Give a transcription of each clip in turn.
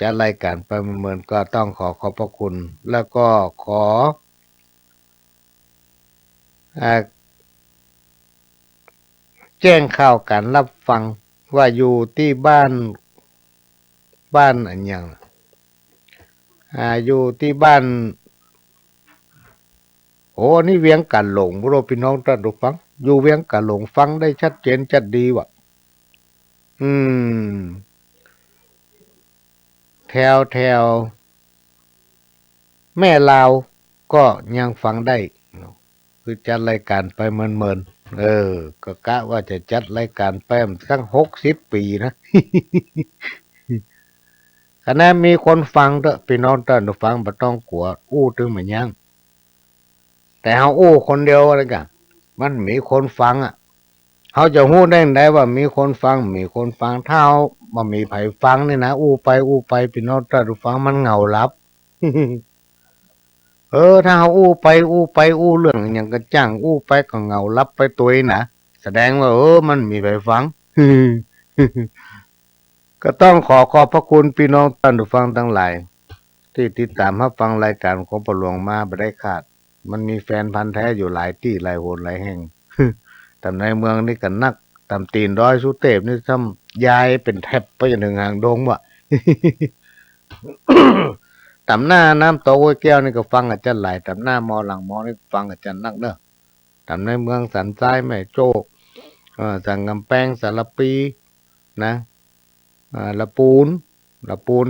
จัดรายการไปเหมือนก็ต้องขอขอบพระคุณ แล้วก็ขออ่าแจ้งข่าวการรับฟังว่าอยู่ที่บ้านอันยังอยู่ที่บ้านโอ้นี่เวียงกันหลงบุโรพี่น้องท่านผู้ฟังอยู่เวียงกันหลงฟังได้ชัดเจนชัดดีว่ะอืมแถวแม่ลาวก็ยังฟังได้คือจัดรายการไปเมินก็กะว่าจะจัดรายการแป้มสัก60 ปีนะขณะมีคนฟังเถอะพี่น้องท่านผู้ฟังบ่ต้องกลัวอู้ถึงมันยังแต่เฮาอู้คนเดียวอะไรกันมันมีคนฟังเขาจะฮู้ได้ว่ามีคนฟังถ้าเฮาบ่มีไผฟังนี่นะอู้ไปพี่น้องท่านผู้ฟังมันเหงาลับ ถ้าเฮาอู้เรื่องหยังก็จ้างอู้ไปก็เหงาลับไปตัวเองนะแสดงว่ามันมีไผฟัง ก็ต้องขอบพระคุณพี่น้องท่านผู้ฟังทั้งหลายที่ติดตามรับฟังรายการของประหลวงมาบ่ได้ขาดมันมีแฟนพันธุ์แท้อยู่หลายที่หลายโหนหลายแห่ง แต่ในเมืองนี่ก็นักตำตีนร้อยสุเทพนี่ทำยายเป็นแทบไปจนถึงหางดงว่ะ ตำหน้าน้ำโตโอ้ยแก้วนี่ก็ฟังอาจารย์หลายตำหน้ามอหลังมอนี่ฟังอาจารย์นักเนอะตำในเมืองสันทรายแม่โจ้สังกำแพงสารปีนะละปูน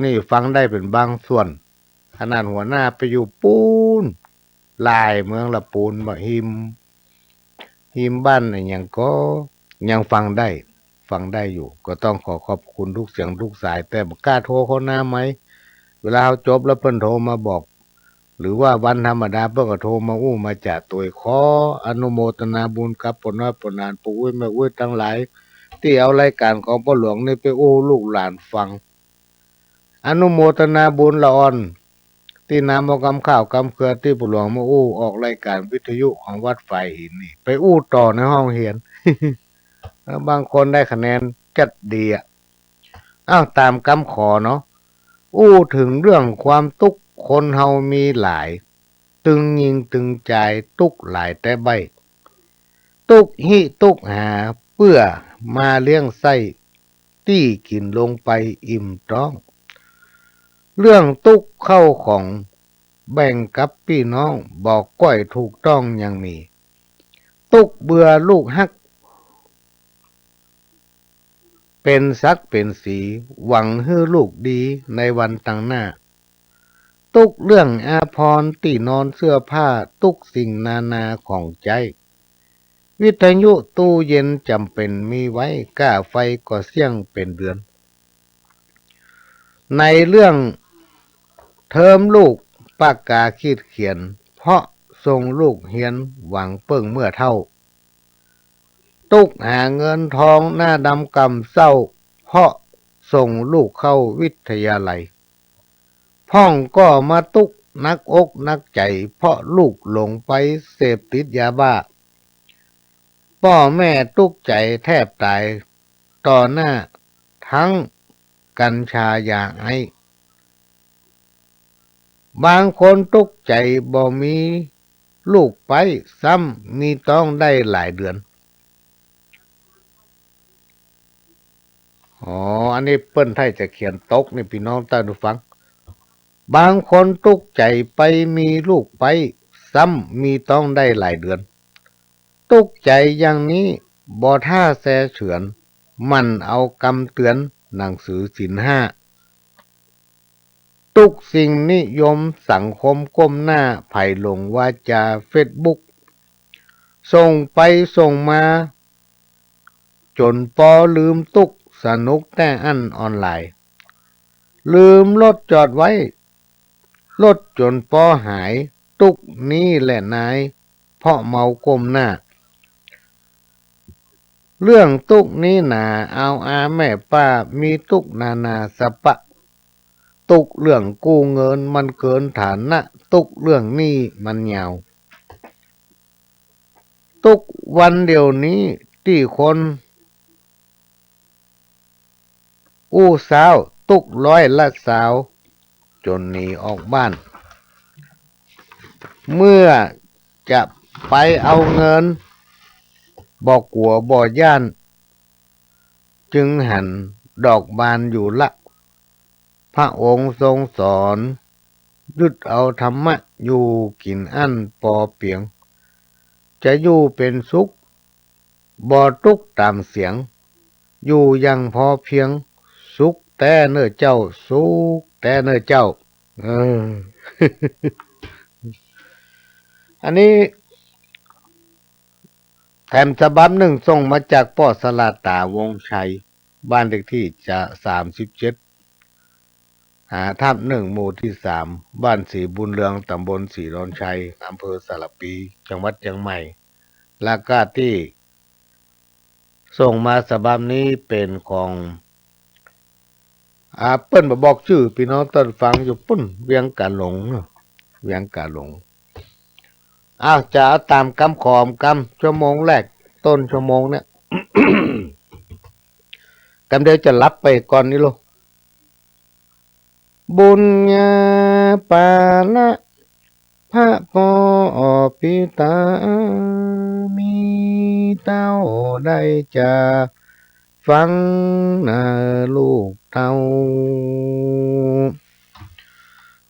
นี่ฟังได้เป็นบางส่วนขนาดหัวหน้าไปอยู่ปูนลายเมืองละปูนบ่หิมบ้านอะไรอย่างก็ยังฟังได้อยู่ก็ต้องขอบคุณทุกเสียงทุกสายแต่บ่กล้าโทรเขาหน้าไหมเวลาเขาจบแล้วเพิ่นโทรมาบอกหรือว่าวันธรรมดาเพิ่นก็โทรมาอู้มาจากตัวขออนุโมทนาบุญกับปน้อยปนานปู่อุ้ยแม่อุ้ยทั้งหลายที่เอารายการของพ่อหลวงนี่ไปอู้ลูกหลานฟังอนุโมทนาบุญละอ่อนที่นำเอากำข้าวกำเกลือที่พ่อหลวงมาอู้ออกรายการวิทยุของวัดฝ่ายหินนี่ไปอู้ต่อในห้องเรียน บางคนได้คะแนนจัดดีตามคำขอเนาะอู้ถึงเรื่องความทุกข์คนเฮามีหลายตึงยิงตึงใจทุกหลายแต่ใบทุกหิทุกหาเพื่อมาเลี้ยงไส้ที่กินลงไปอิ่มท้องเรื่องทุกเข้าของแบ่งกับพี่น้องบอกก้อยถูกต้องยังมีตุกเบื่อลูกฮัก เป็นสักเป็นสีหวังให้ลูกดีในวันตั้งหน้าทุกเรื่องอาภรณ์ที่นอนเสื้อผ้าทุกสิ่งนานาของใจวิทยุตู้เย็นจำเป็นมีไว้ก้าไฟก็เสี่ยงเป็นเดือนในเรื่องเทอมลูกปากกาขีดเขียนเพราะส่งลูกเรียนหวังเปิ้งเมื่อเท่าตุกหาเงินทองหน้าดำกำเศร้าเพราะส่งลูกเข้าวิทยาลัยพ่องก็มาตุกนักอกนักใจเพราะลูกหลงไปเสพติดยาบ้าพ่อแม่ตุกใจแทบตายต่อหน้าทั้งกัญชายาไอบางคนตุกใจบ่มีลูกไปซ้ำมีต้องได้หลายเดือนอันนี้เปิ้นไทยจะเขียนตกนี่พี่น้องท่านผู้ฟังบางคนตุกใจไปมีลูกไปซ้ำมีต้องได้หลายเดือนตุกใจอย่างนี้บ่ท่าแสเฉือนมันเอากำเตือนหนังสือศีลห้าทุกสิ่งนิยมสังคมก้มหน้าไผ่ลงวาจาเฟซบุ๊กส่งไปส่งมาจนปอลืมตุกสนุกแต่อันออนไลน์ลืมรถจอดไว้รถจนปอหายตุกนี้แหละนายเพราะเมาก้มหน้าเรื่องตุกนี้หนาเอาอาแม่ป้ามีตุกนานาสปะตุกเรื่องกู้เงินมันเกินฐานะตุกเรื่องหนี้มันยาวตุกวันเดียวนี้ที่คนอู้สาว ตุกร้อยละสาวจนหนีออกบ้าน เมื่อจะไปเอาเงินบ่กลัวบ่ย่านจึงหันดอกบานอยู่ละพระองค์ทรงสอนยึดเอาธรรมะอยู่กินอั้นปอเปียงจะอยู่เป็นสุขบ่ทุกข์ตามเสียงอยู่อยังพอเพียงสุขแต่เนื้อเจ้าสุขแต่เนื้อเจ้าเออ อันนี้แถมฉบับหนึ่งส่งมาจากป่อสลาตาวงชัยบ้านเลขที่จะ37ทับ1หมู่ที่3บ้านศรีบุญเรืองตำบลศรีดอนชัยอำเภอสารปีจังหวัดเชียงใหม่และก็ที่ส่งมาฉบับนี้เป็นของเปิ้นมาบอกชื่อพี่น้องต้นฟังอยู่ปุ้นเวียงกาหลงเวียงกาหลงจะเอาตามกำขอมกำชั่วโมงแรกต้นชั่วโมงเนี่ย กำเดียวจะรับไปก่อนนี้ลูกบุญญาปาละพระปอปิตามีเต้าได้จะฟังนาลูกเต้า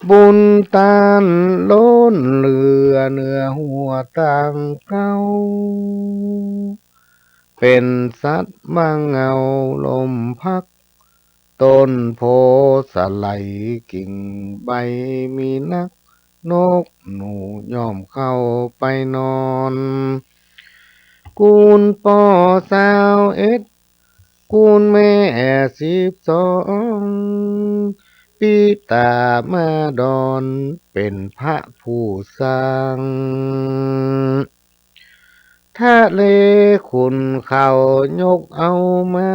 บุญตานล้นเรือเนื้อหัวต่างเก้าเป็นสัตว์มังเงาลมพักต้นโพสไลกิ่งใบมีนักนกหนูย่อมเข้าไปนอนกูลปอ21กูลแม่12ปีตามาดอนเป็นพระผู้สร้างทะเลคุณเขายกเอามา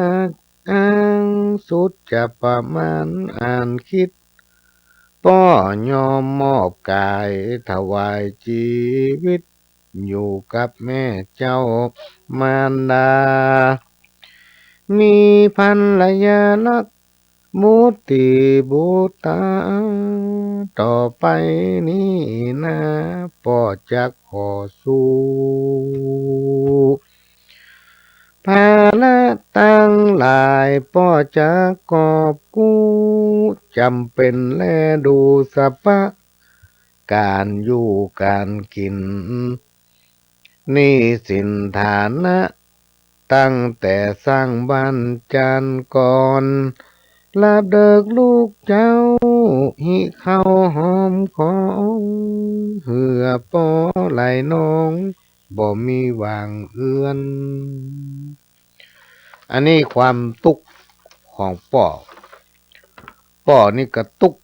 อ้างสุดจะประมาณอ่านคิดป้อยอมมอบกายถวายชีวิตอยู่กับแม่เจ้ามารดามีพันรยาลักษณ์มุติบูตาต่อไปนี้นะป่อจักขอสู้ภาระตั้งหลายป่อจักกอบกู้จำเป็นแลดูสภะการอยู่การกินหนี้สินฐานะตั้งแต่สร้างบ้านจันก่อนลาบเดิกลูกเจ้าหิเข้าหอมของเหือปอไหลน้องบ่มีวางเอื้อนอันนี้ความตุกข์ของป่อนี่ก็ตุกข์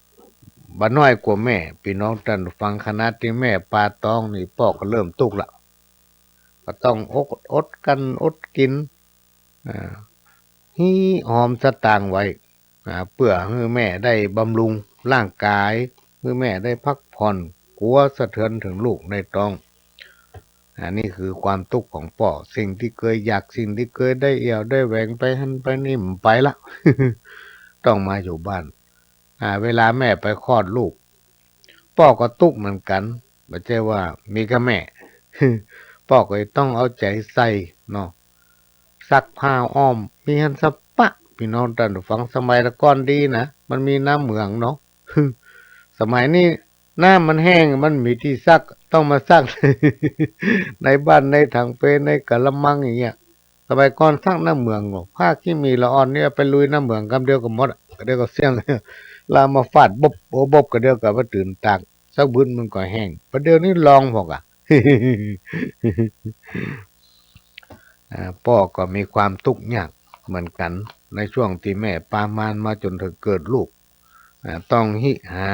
บ่น้อยกว่าแม่พี่น้องท่านฟังขนาดที่แม่ปาตองนี่ป่อก็เริ่มตุกข์ละก็ต้องอดกันอดกินฮีหอมสตางค์ไว้เพื่อให้แม่ได้บำรุงร่างกายให้แม่ได้พักผ่อนกลัวสะเทือนถึงลูกในท้องนี่คือความทุกข์ของป่อสิ่งที่เคยอยากสิ่งที่เคยได้เอี่ยวได้แหวงไปหันไปนี่มไปละ ต้องมาอยู่บ้านเวลาแม่ไปคลอดลูกป่อก็ทุกข์เหมือนกันไม่ใช่ว่ามีแค่แม่ ป่อก็ต้องเอาใจใส่เนาะซักผ้าอ้อมมีหันสปะพี่น้องท่านฟังสมัยตะก่อนดีนะมันมีน้ำเหมืองเนาะ สมัยนี้น้ำมันแห้งมันมีที่ซักต้องมาซัก ในบ้านในถังเปในกะละมังอย่างเงี้ยสมัยก่อนซักน้ำเหมืองหรอกผ้าที่มีละอ่อนเนี่ยไปลุยน้ำเหมืองกำเดียวกับมดก็เดียวก็เสี่ยง ลามาฟาดบบบบก็เดียวกับว่าตื่นตากสักบึ้นมันก็แห้งประเดี๋ยวนี้ลองพอกอ่ะ พ่อก็มีความทุกข์ยากเหมือนกันในช่วงที่แม่ปามานมาจนถึงเกิดลูกต้องหา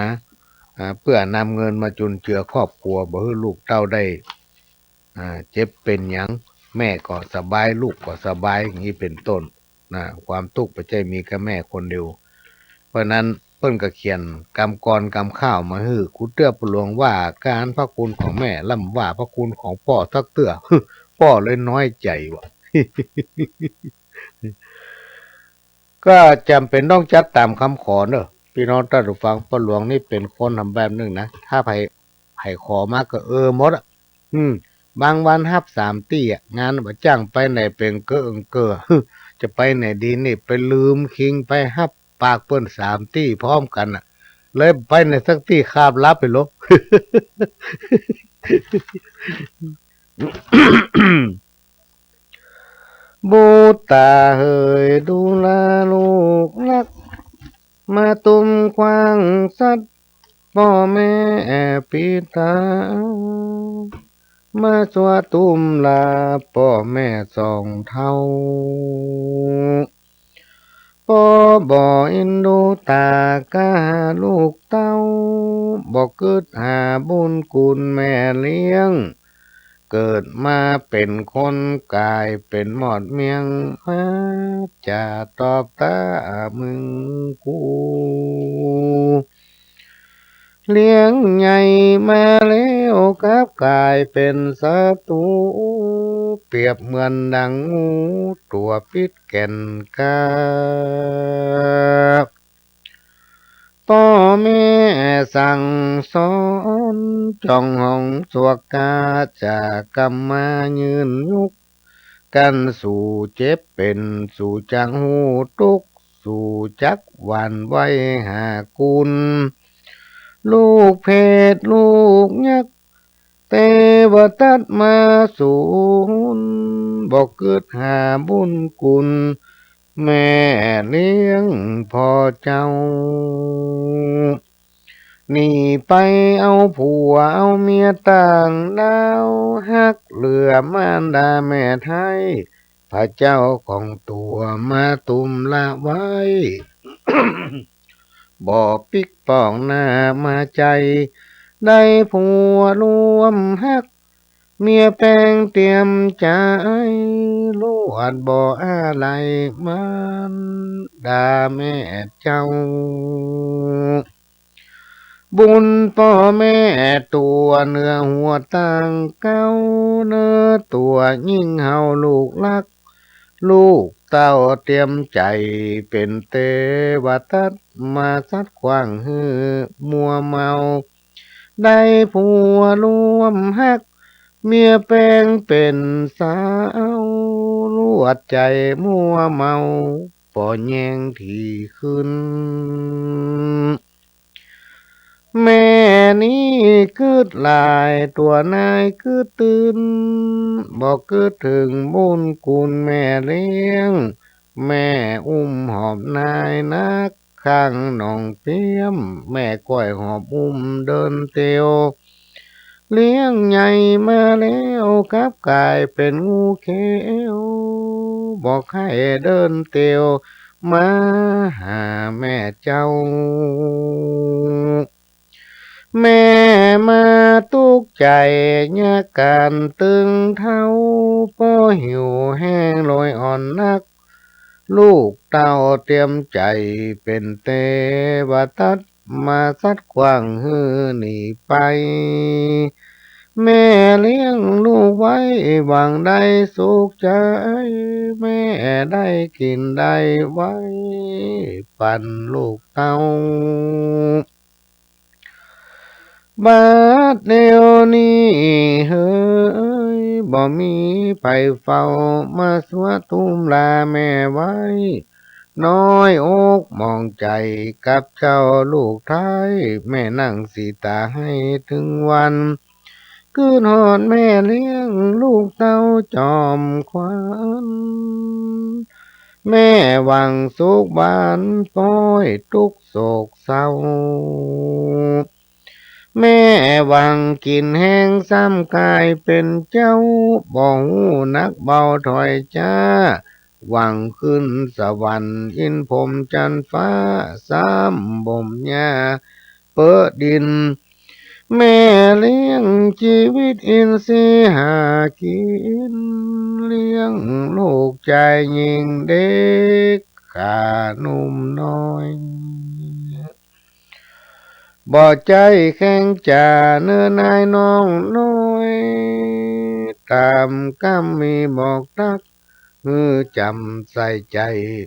เพื่อนำเงินมาจุนเจือครอบครัวบ่ให้ลูกเต้าได้เจ็บเป็นหยังแม่ก็สบายลูกก็สบายอย่างนี้เป็นต้นความทุกข์ไม่ใช่มีแค่แม่คนเดียวเพราะนั้นเพิ่นก็เขียนกำกรกำข้าวมาฮื้อคุเตื้อปลวงว่าการพระคุณของแม่ล่ำว่าพระคุณของพ่อสักเตื้อ พ่อเลยน้อยใจว่ะ ก็จำเป็นต้องจัดตามคำขอเนอะพี่น้องท่านผู้ฟังพ่อหลวงนี่เป็นคนทำแบบนึงนะถ้าไผขอมากก็หมดอ่ะอืมบางวันฮับ3 ตี้อ่ะงานบ่จ้างไปไหนเป็นเกอเกอจะไปไหนดีนี่ไปลืมคิงไปฮับปากเปิ้น3 ตี้พร้อมกันอ่ะเลยไปในสักที่คาบลับไปลบ บูตาเฮยดูแลลูกรักมาตุมควางสัตว์พ่อแม่ปิตามาสวดตุมลาพ่อแม่สองเท่าพ่อบ่อินดูตากาลูกเต้าบ่กึดหาบุญคุณแม่เลี้ยง เกิดมาเป็นคนกลายเป็นหมอดเมียงมาจะตอบตามึงกูเลี้ยงใหญ่มาแล้วกับกลายเป็นศัตรูเปรียบเหมือนดังงูตัวพิษแก่นกาพ่อแม่สั่งสอนจ้องห้องสวกกาจากกรรมายืนยุกกันสู่เจ็บเป็นสู่จังหูทุกสู่จักหวานไว้หากุลลูกเพศลูกยักษ์เตวตัดมาสูนบอกเกิดหาบุญกุลแม่เลี้ยงพ่อเจ้านี่ไปเอาผัวเอาเมียต่างดาวฮักเหลือมารดาแม่ไทยพระเจ้าของตัวมาตุมละไว้ บ่อปิกป้องหน้ามาใจได้ผัวรวมฮักเมียแปลงเตรียมใจลวดบ่ออะไรมันดาแม่เจ้าบุญพ่อแม่ตัวเนื้อหัวต่างเก้าเนื้อตัวยิ่งเฮาลูกรักลูกเต้าเตรียมใจเป็นเตวทัตมาซัดขว้างฮือมัวเมาได้ผัวรวมฮักเมียแปลงเป็นสาวลวดใจมัวเมาปอแยงที่ขึ้นแม่นี้คืดลายตัวนายคืดตื่นบอกคืดถึงบุญคุณแม่เลี้ยงแม่อุ้มหอบนายนักข้างหนองเปียมแม่ก้อยหอบอุ้มเดินเตียวเลี้ยงใหญ่มาแล้วกับกลายเป็นงูเขียวบอกให้เดินเตียวมาหาแม่เจ้า แม่มาตุกใจยาการตึงเท้าพ่อหิวแห้งลอยอ่อนนักลูกเต้าเตรียมใจเป็นเตวทัตมาซัดกว้างฮือหนีไปแม่เลี้ยงลูกไว้หวังได้สุขใจแม่ได้กินได้ไว้ปั่นลูกเต้า บาดเดียวนี้เฮ้ยบ่มีไผเฝ้ามาสวดทุมลาแม่ไว้น้อยอกมองใจกับเจ้าลูกไทยแม่นั่งสีตาให้ถึงวันคืนหอดแม่เลี้ยงลูกเต้าจอมควันแม่หวังสุขบานป้อยทุกโศกเศร้า แม่หวังกินแห้งซ้ำกายเป็นเจ้าบ่หูนักเบาถอยจ้าหวังขึ้นสวรรค์อินผมจันฟ้าซ้ำบ่มหญ้าเปิดดินแม่เลี้ยงชีวิตอินทรีย์หากินเลี้ยงลูกใจยิ่งเด็กขาหนุ่มน้อย บ่ใจแข็งจ่าเนื้อนายน้องน้อยตามกำมีบอกตัก จำใส่ใจ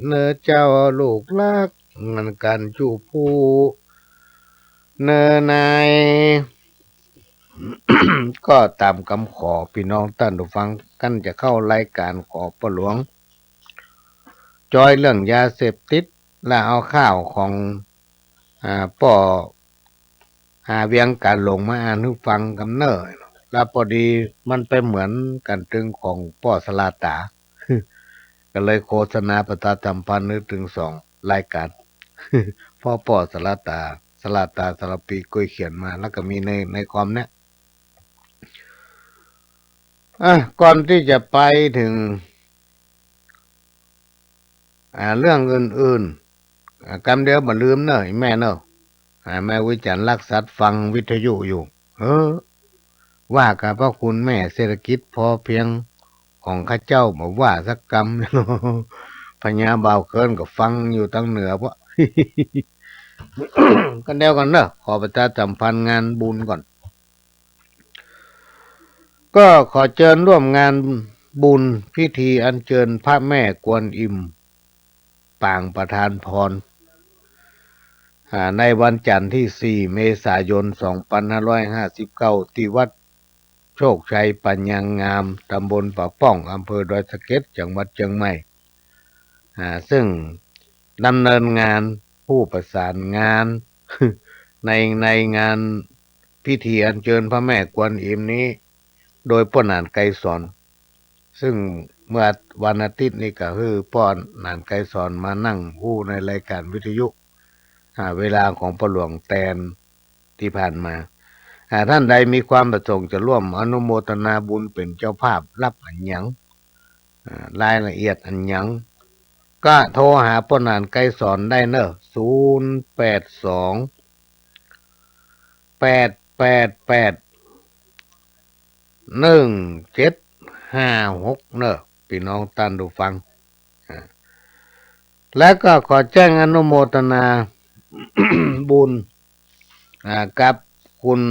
เนื้อเจ้าลูกรักเงินกันจูผู้เนื้อนาย ก็ตามคำขอพี่น้องท่านผู้ฟังกันจะเข้ารายการขอประหลวงจอยเรื่องยาเสพติดและเอาข้าวของป่อเวียงการลงมาอ่านให้ฟังกำเนิดแล้วพอดีมันไปเหมือนกันตึงของป่อสลาตา ก็เลยโฆษณาประชาสัมพันธ์นึกถึงสองรายการ พ่อป่อสลาตาสารปีกุยเขียนมาแล้วก็มีในคอมเนี่ยก่อนที่จะไปถึงเรื่องอื่นๆกำเดียวบ่ลืมเนอะแม่เนอะแม่วิจันทร์รักสัตว์ฟังวิทยุอยู่ว่ากับพระคุณแม่เศรษฐกิจพอเพียงของข้าเจ้าบอกว่าสักกรรม พญาบ่าวเคินก็ฟังอยู่ตั้งเหนือเพราะ กันเดียวกันเนอะขอประชาสัมพันธ์งานบุญก่อนก็ขอเชิญร่วมงานบุญพิธีอัญเชิญพระแม่กวนอิมปางประธานพรในวันจันทร์ที่ 4 เมษายน 2559 ที่วัดโชคชัยปัญญางาม ตำบลปากป้อง อำเภอดอยสะเก็ด จังหวัดเชียงใหม่ซึ่งดำเนินงานผู้ประสานงาน ในงานพิธีอัญเชิญพระแม่กวนอิมนี้โดยพ่อหนานไกรสอนซึ่งเมื่อวันอาทิตย์นี้ก็คือพ่อหนานไกรสอนมานั่งผู้ในรายการวิทยุเวลาของประหลวงแตนที่ผ่านมาท่านใดมีความประสงค์จะร่วมอนุโมทนาบุญเป็นเจ้าภาพรับอันหยังรายละเอียดอันหยังก็โทรหาพ่อหนานไกรสอนได้เนอะ0828881756เนอะพี่น้องท่านผู้ฟังแล้วก็ขอแจ้งอนุโมทนา บุญกับคุณ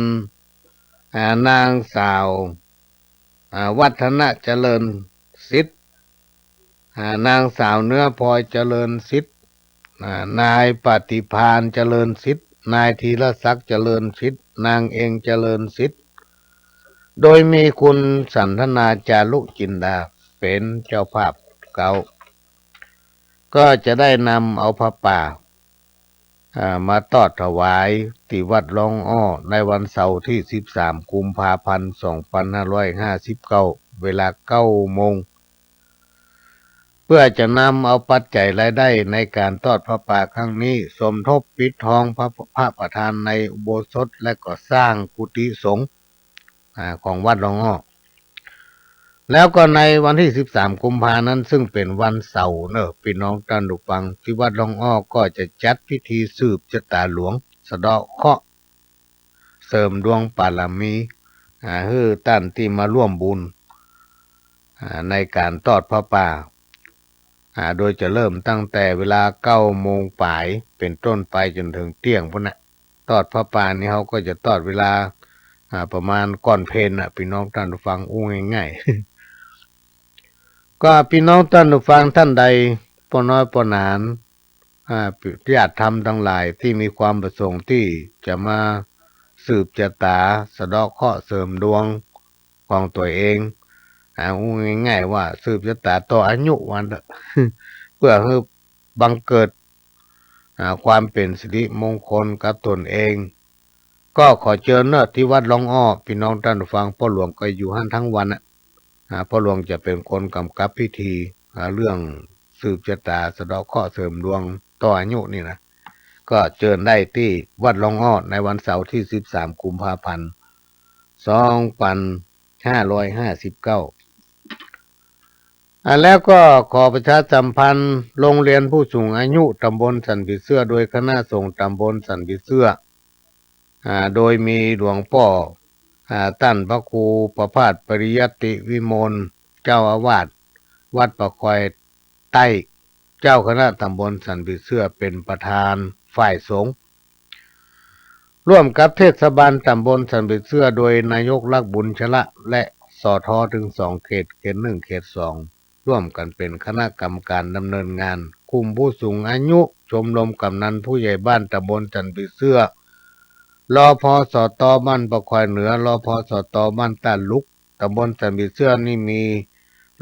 นางสาววัฒนเจริญสิทธิ์นางสาวเนื้อพลอยเจริญสิทธิ์นายปฏิภาณเจริญสิทธิ์นายธีรศักดิ์เจริญสิทธิ์นางเองเจริญสิทธิ์โดยมีคุณสันทนาจารุจินดาเป็นเจ้าภาพเก่าก็จะได้นำเอาพระป่ามาทอดถวายที่วัดลองอ้อในวันเสาร์ที่ 13 กุมภาพันธ์ 2559 เวลา 9 โมงเพื่อจะนำเอาปัจจัยรายได้ในการทอดพระป่าครั้งนี้สมทบปิดทองพระประธานในอุโบสถและก็สร้างกุฏิสงฆ์ของวัดลองอ้อแล้วก็ในวันที่ 13 กุมภานั้นซึ่งเป็นวันเสาร์เนอะพี่น้องท่านผู้ฟังที่วัดลองอ้อก็จะจัดพิธีสืบชะตาหลวงสะเดาะเคราะห์เสริมดวงบารมีให้ท่านที่มาร่วมบุญในการทอดพระป่าโดยจะเริ่มตั้งแต่เวลา 9 โมงป่ายเป็นต้นไปจนถึงเที่ยงพุ่นน่ะทอดพระป่านี่เขาก็จะทอดเวลาประมาณก่อนเพลน่ะพี่น้องท่านผู้ฟังง่ายๆ ก็พี่น้องท่านผู้ฟังท่านใดปน้อยปนานญาติธรรมทั้งหลายที่มีความประสงค์ที่จะมาสืบชะตาสะเดาะเคราะห์เสริมดวงของตัวเองง่ายๆว่าสืบชะตาต่ออายุวันเพื่อให้บังเกิดความเป็นสิริมงคลกับตนเองก็ขอเชิญเนอะที่วัดลองอ้อพี่น้องท่านผู้ฟังพ่อหลวงก็อยู่หั่นทั้งวันพ่อหลวงจะเป็นคนกำกับพิธีเรื่องสืบชะตาสะเดาะเคราะห์เสริมดวงต่ออายุนี่นะก็เชิญได้ที่วัดลองอ้อในวันเสาร์ที่ 13 กุมภาพันธ์ 2559แล้วก็ขอประชาสัมพันธ์โรงเรียนผู้สูงอายุตำบลสันติเสื้อโดยคณะสงฆ์ตำบลสันติเสื้อโดยมีหลวงพ่อท่านพระครูประภาสปริยัติวิมลเจ้าอาวาสวัดประคอยใต้เจ้าคณะตำบลสันติเสื้อเป็นประธานฝ่ายสงฆ์ร่วมกับเทศบาลตำบลสันติเสื้อโดยนายกลักษณ์บุญชละและสทถึง2 เขต เขต 1 เขต 2 ร่วมกันเป็นคณะกรรมการดำเนินงานกลุ่มผู้สูงอายุชมรมกำนันผู้ใหญ่บ้านตำบลจันทร์ปีเสื้อรอพอสตบ้านประควายเหนือรอพอสตบ้านตาลุกตำบลจันทร์ปีเสื้อนี่มี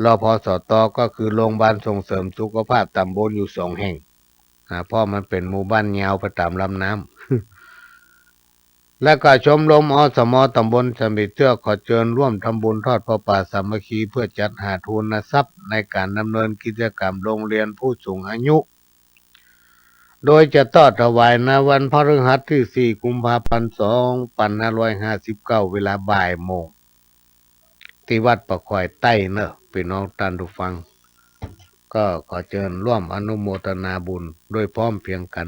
รอพอสตก็คือโรงพยาบาลส่งเสริมสุขภาพตำบลอยู่2 แห่งเพราะมันเป็นหมู่บ้านยาวไปตามลำน้ำ และก็ชมรมอสมตำบลสมิทเทือกขอเชิญร่วมทำบุญทอดพระป่าสามัคคีเพื่อจัดหาทุนทรัพย์ในการดำเนินกิจกรรมโรงเรียนผู้สูงอายุโดยจะทอดถวายในวันพฤหัสที่4 กุมภาพันธ์ 2559 เวลาบ่ายโมงที่วัดประควายใต้เนอะพี่น้องท่านผู้ฟังก็ขอเชิญร่วมอนุโมทนาบุญโดยพร้อมเพรียงกัน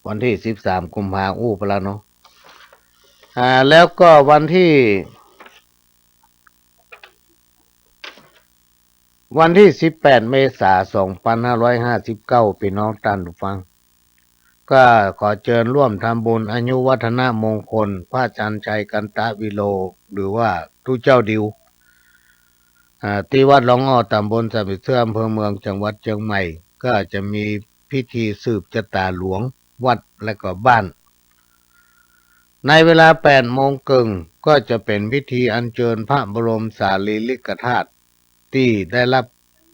วันที่13 กุมภาพันธ์ไปแล้วเนาะแล้วก็วันที่18 เมษายน 2559พี่น้องท่านผู้ฟังก็ขอเชิญร่วมทำบุญอายุวัฒนมงคลพระอาจารย์ชัยกันตะวิโลหรือว่าทุเจ้าดิวที่วัดหลวงอ้อตำบลสมิทเทือกอำเภอเมืองจังหวัดเชียงใหม่ก็จะมีพิธีสืบชะตาหลวงวัดและก็บ้านในเวลา 8 โมงครึ่งก็จะเป็นพิธีอัญเชิญพระบรมสารีริกธาตุที่ได้รับ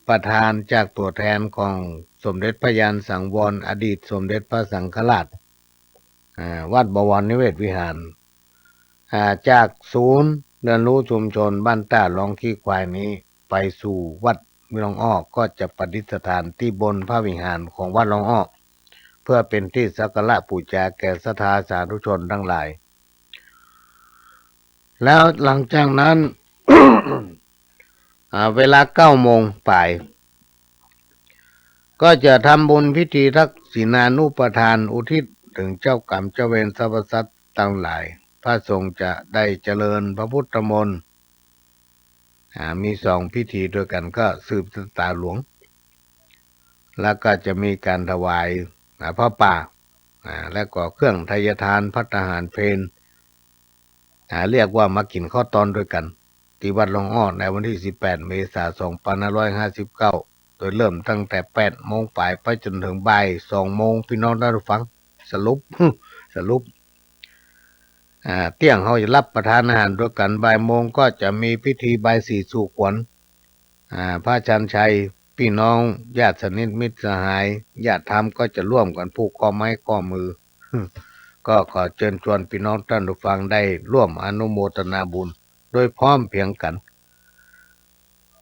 ประทานจากตัวแทนของสมเด็จพระยานสังวรอดีตสมเด็จพระสังฆราชวัดบวรนิเวศวิหารจากศูนย์เรียนรู้ชุมชนบ้านต้าลองขี้ควายนี้ไปสู่วัดหลวงอ้อก็จะประดิษฐานที่บนพระวิหารของวัดหลวงอ้อเพื่อเป็นที่สักการะบูชาแก่ศรัทธาสาธุชนทั้งหลายแล้วหลังจากนั้น เวลา 9 โมงป่ายก็จะทำบุญพิธีทักษิณานุปทานอุทิศถึงเจ้ากรรมเจ้าเวรสรรพสัตว์ทั้งหลายพระสงฆ์จะได้เจริญพระพุทธมนต์มี2 พิธีด้วยกันก็สืบชะตาหลวงแล้วก็จะมีการถวายพระป่าและก็เครื่องไทยทานภัตตาหารเพลเรียกว่ามากินข้าวตอนด้วยกันที่วัดหลวงอ้อในวันที่ 18 เมษายน 2559 โดยเริ่มตั้งแต่ 8 โมงป่ายไปจนถึงบ่าย 2 โมงพี่น้องได้ฟังสรุป สรุปเที่ยงเขาจะรับประทานอาหารด้วยกันบ่ายโมงก็จะมีพิธีบายสีสู่ขวัญพระอาจารย์ชัยพี่น้องญาติสนิทมิตรสหายญาติธรรมก็จะร่วมกันผูกข้อไม้ข้อมือ ก็ขอเชิญชวนพี่น้องท่านผู้ฟังได้ร่วมอนุโมทนาบุญโดยพร้อมเพรียงกัน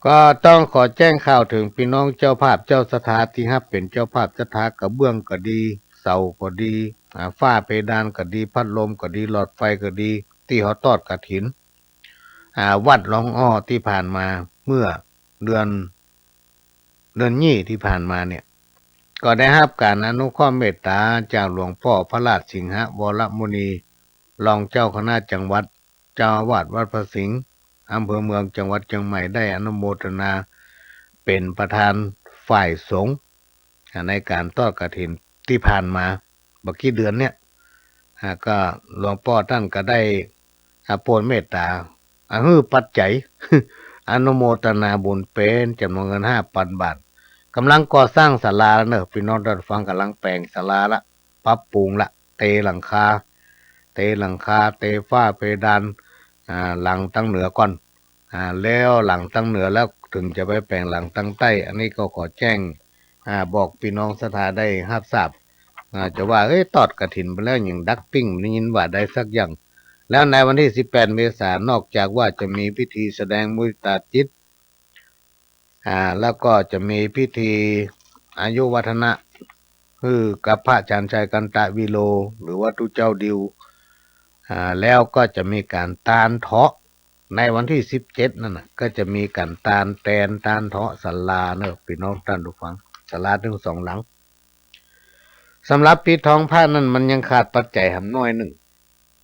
ก็ต้องขอแจ้งข่าวถึงพี่น้องเจ้าภาพเจ้าสถานที่ครับเป็นเจ้าภาพสถานกระเบื้องก็ดีเสาก็ดีฝ้าเพดานก็ดีพัดลมก็ดีหลอดไฟก็ดีที่เขาทอดกฐินวัดหลวงอ้อที่ผ่านมาเมื่อเดือนยี่ที่ผ่านมาเนี่ยก็ได้รับการอนุเคราะห์เมตตาจากหลวงพ่อพระราชสิงหวรมุนีรองเจ้าคณะจังหวัดเจ้าอาวาสวัดพระสิงห์อำเภอเมืองจังหวัดเชียงใหม่ได้อนุโมทนาเป็นประธานฝ่ายสงฆ์ในการทอดกฐินที่ผ่านมาเมื่อกี้เดือนเนี้ยก็หลวงพ่อท่านก็ได้โปรดเมตตาปัจจัย อนุโมทนาบุญเป็นจำนวนเงิน 5,000 บาทกำลังก่อสร้างศาลาแล้วเนอะพี่น้องท่านฟังกำลังแปลงศาลาละปรับปรุงละเตหลังคาเตฝ้าเพดานหลังตั้งเหนือก่อนแล้วหลังตั้งเหนือแล้วถึงจะไปแปลงหลังตั้งใต้อันนี้ก็ขอแจ้งบอกพี่น้องศรัทธาได้รับทราบจะว่าตอดกฐินไปแล้วอย่างดักปิ้งได้ยินว่าได้สักอย่างแล้วในวันที่ 18 เมษายนนอกจากว่าจะมีพิธีแสดงมุทิตาจิตแล้วก็จะมีพิธีอายุวัฒนะคือกับพระอาจารย์ชัยกันตะวิโลหรือว่าทุเจ้าดิวแล้วก็จะมีการตาลเถาะในวันที่ 17นั่นนะก็จะมีการตาลเถาะศาลาเนอะพี่น้องท่านผู้ฟังศาลาถึง2 หลังสำหรับปีทองพระนั้นมันยังขาดปัจจัยหำน้อยหนึ่ง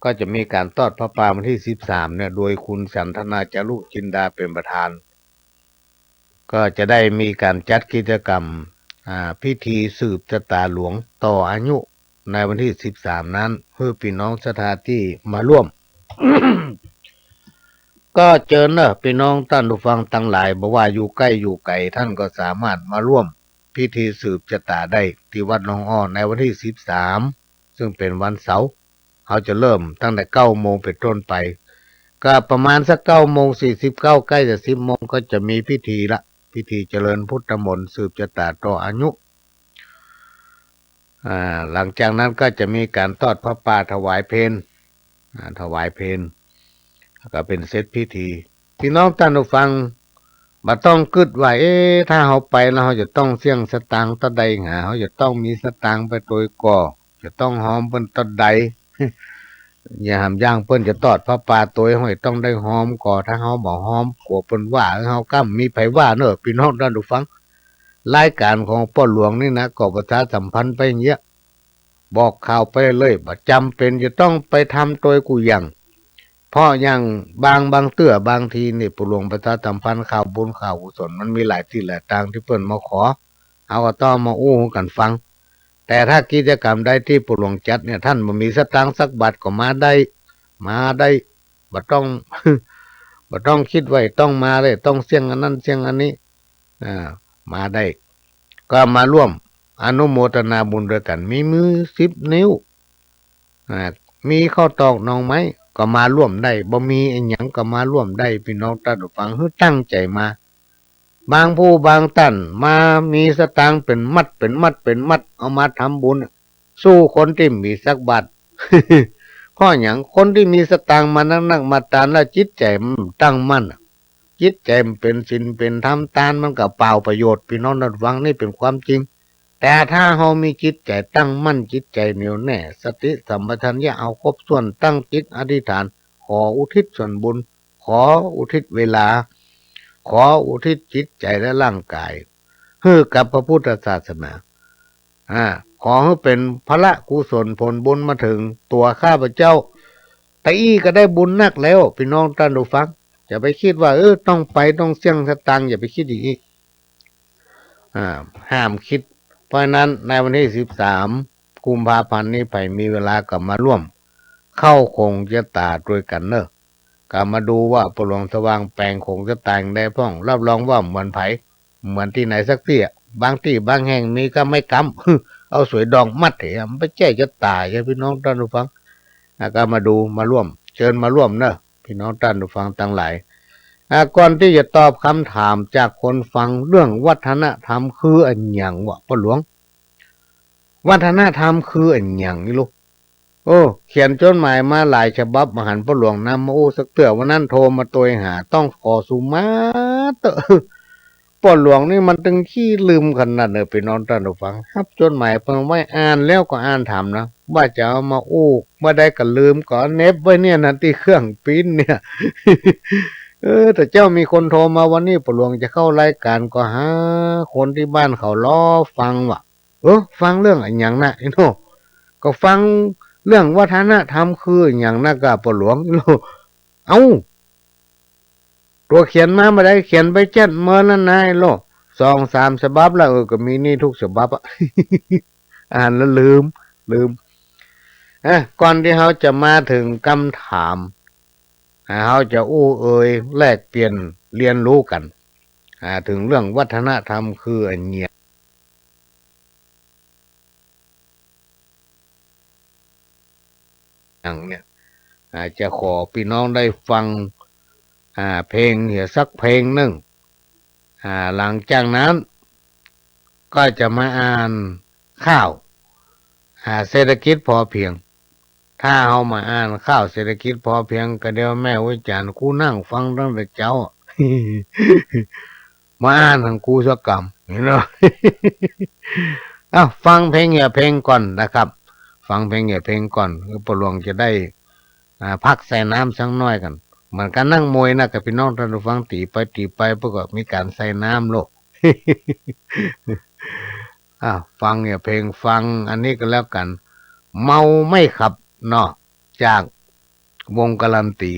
ก็จะมีการทอดพระป่าวันที่ 13เนี่ยโดยคุณสันทนาจารุจินดาเป็นประธานก็จะได้มีการจัดกิจกรรมพิธีสืบชะตาหลวงต่ออายุในวันที่ 13นั้นเพื่อพี่น้องศรัทธาที่มาร่วม ก็เจอเนอะพี่น้องท่านผู้ฟังทั้งหลายบอกว่าอยู่ใกล้อยู่ไกลท่านก็สามารถมาร่วมพิธีสืบชะตาได้ที่วัดหนองอ้อในวันที่13ซึ่งเป็นวันเสาร์เขาจะเริ่มตั้งแต่9 โมงเป็นต้นไปก็ประมาณสัก9:49ใกล้จะ10 โมงก็จะมีพิธีละพิธีเจริญพุทธมนต์สืบชะตาต่ออายุหลังจากนั้นก็จะมีการทอดพระป่าถวายเพลถวายเพลก็เป็นเซตพิธีพี่น้องท่านผู้ฟังบ่ต้องกึดว่าถ้าเขาไปแล้วเขาจะต้องเสี่ยงสตางค์ตะใดหาเขาจะต้องมีสตางค์ไปโดยก่อจะต้องหอมเปิ้นตะใดอย่าหามย่างเปิ้นจะตอดพระป่าตัวห้อยต้องได้หอมก่อถ้าเขาบ่หอมกลัวเปิ้นว่าเขาก้ำมีไผว่าเนอะพี่น้องท่านผู้ฟังรายการของพ่อหลวงนี่นะก็ประชาสัมพันธ์ไปอย่างเงี้ยบอกข่าวไปเลยบ่จำเป็นจะต้องไปทำตัวกูอย่างเพราะอย่างบางเตื้อบางทีนี่ผู้หลวงประชาสัมพันธ์ข่าวบุญข่าวกุศลมันมีหลายที่หลายทางที่เปิ้นมาขอเอาก็ต้องมาอู้กันฟังแต่ถ้ากิจกรรมใดที่ผู้หลวงจัดเนี่ยท่านบ่มีสตางค์สักบาทก็มาได้บ่ต้อง บ่ต้องคิดไว้ต้องมาเลยต้องเสี่ยงอันนั้นเสี่ยงอันนี้อ่ามาได้ก็มาร่วมอนุโมทนาบุญด้วยกันมีมือ10 นิ้วมีข้าวตอกน้องไม้ก็มาร่วมได้บ่มีไอ้หยังก็มาร่วมได้พี่น้องท่านผู้ฟังคือตั้งใจมาบางผู้บางท่านมามีสตางค์เป็นมัดเป็นมัดเป็นมัดเอามาทำบุญสู้คนที่มีสักบาท เพราะหยังคนที่มีสตางค์มานักๆมาตานแล้วจิตใจมันตั้งมั่นจิตใจมันเป็นศีลเป็นธรรมตานมันก็เปล่าประโยชน์พี่น้องท่านผู้ฟังนี่เป็นความจริงแต่ถ้าเรามีจิตใจตั้งมั่นจิตใจเหนียวแน่สติสัมปชัญญะเอาครบส่วนตั้งจิตอธิษฐานขออุทิศส่วนบุญขออุทิศเวลาขออุทิศจิตใจและร่างกายให้กับพระพุทธศาสนาขอให้เป็นพระกุศลผลบุญมาถึงตัวข้าพเจ้าแต่อีก็ได้บุญนักแล้วพี่น้องท่านผู้ฟังอย่าไปคิดว่าต้องไปต้องเสี่ยงสตังค์อย่าไปคิดอย่างนี้ห้ามคิดเพราะนั้นในวันที่13 กุมภาพันธ์นี้ไปมีเวลากลับมาร่วมเข้าคงจะตาด้วยกันเนอะกลับมาดูว่าปลวงสว่างแปลงคงจะแต่งได้พ้องรับรองว่าเหมือนไผเหมือนที่ไหนสักที่บางที่บางแห่งมีก็ไม่กำ เอาสวยดองมัดเถอะไม่แจ้จะตายใช่พี่น้องท่านผู้ฟังก็มาดูมาร่วมเชิญมาร่วมเนอะพี่น้องท่านผู้ฟังทั้งหลายก่อนที่จะตอบคำถามจากคนฟังเรื่องวัฒนธรรมคืออันหยังวะพ่อหลวงวัฒนธรรมคืออันหยังนี่ลูกเขียนจดหมายมาหลายฉบับมาหันพ่อหลวงนำมาสักเตือวันนั้นโทรมาตัวหาต้องขอสุมาเตอพ่อหลวงนี่มันตึงขี้ลืมขนาดเนอะไปนอนท่านผู้ฟังครับจดหมายเพิ่งไว้อ่านแล้วก็อ่านถามนะว่าจะเอามาเมื่อใดก็ลืมก็เน็บไว้เนี่ยนะที่เครื่องปิ้นเนี่ย แต่เจ้ามีคนโทรมาวันนี้พ่อหลวงจะเข้ารายการก็หาคนที่บ้านเขาล้อฟังว่ะฟังเรื่องอะไรอย่างน่ะไอ้โน่ก็ฟังเรื่องวัฒนธรรมคืออย่างน่ะกับพ่อหลวงโน่เอ้าตัวเขียนมาไม่ได้เขียนไปเจ็ดเมื่อแล้วนายโล2-3 ฉบับแล้วก็มีนี่ทุกฉบับอ่ะ อ่านแล้วลืมก่อนที่เขาจะมาถึงคำถามเขาจะแลกเปลี่ยนเรียนรู้กันถึงเรื่องวัฒนธรรมคืออันเนี้ยอย่างเนี้ยจะขอพี่น้องได้ฟังเพลงเหี่ยสักเพลงหนึ่งหลังจากนั้นก็จะมาอ่านข้าวเศรษฐกิจพอเพียงถ้าเอามาอ่านข้าวเศรษฐกิจพอเพียงก็เดี๋ยวแม่วิจารณ์กูนั่งฟังตั้งแต่เจ้า มาอ่านทางกูสักกรรมเห็นไหม ฟังเพลงอย่าเพลงก่อนนะครับฟังเพลงอย่าเพลงก่อนคือปลวงจะได้พักใส่น้ำสักน้อยกันเหมือนกันนั่งมวยนะกับพี่น้องท่านผู้ฟังตีไปเพื่อมีการใส่น้ำโลก ฟังอย่าเพลงฟังอันนี้ก็แล้วกันเมาไม่ขับเนาะจากวงการันตี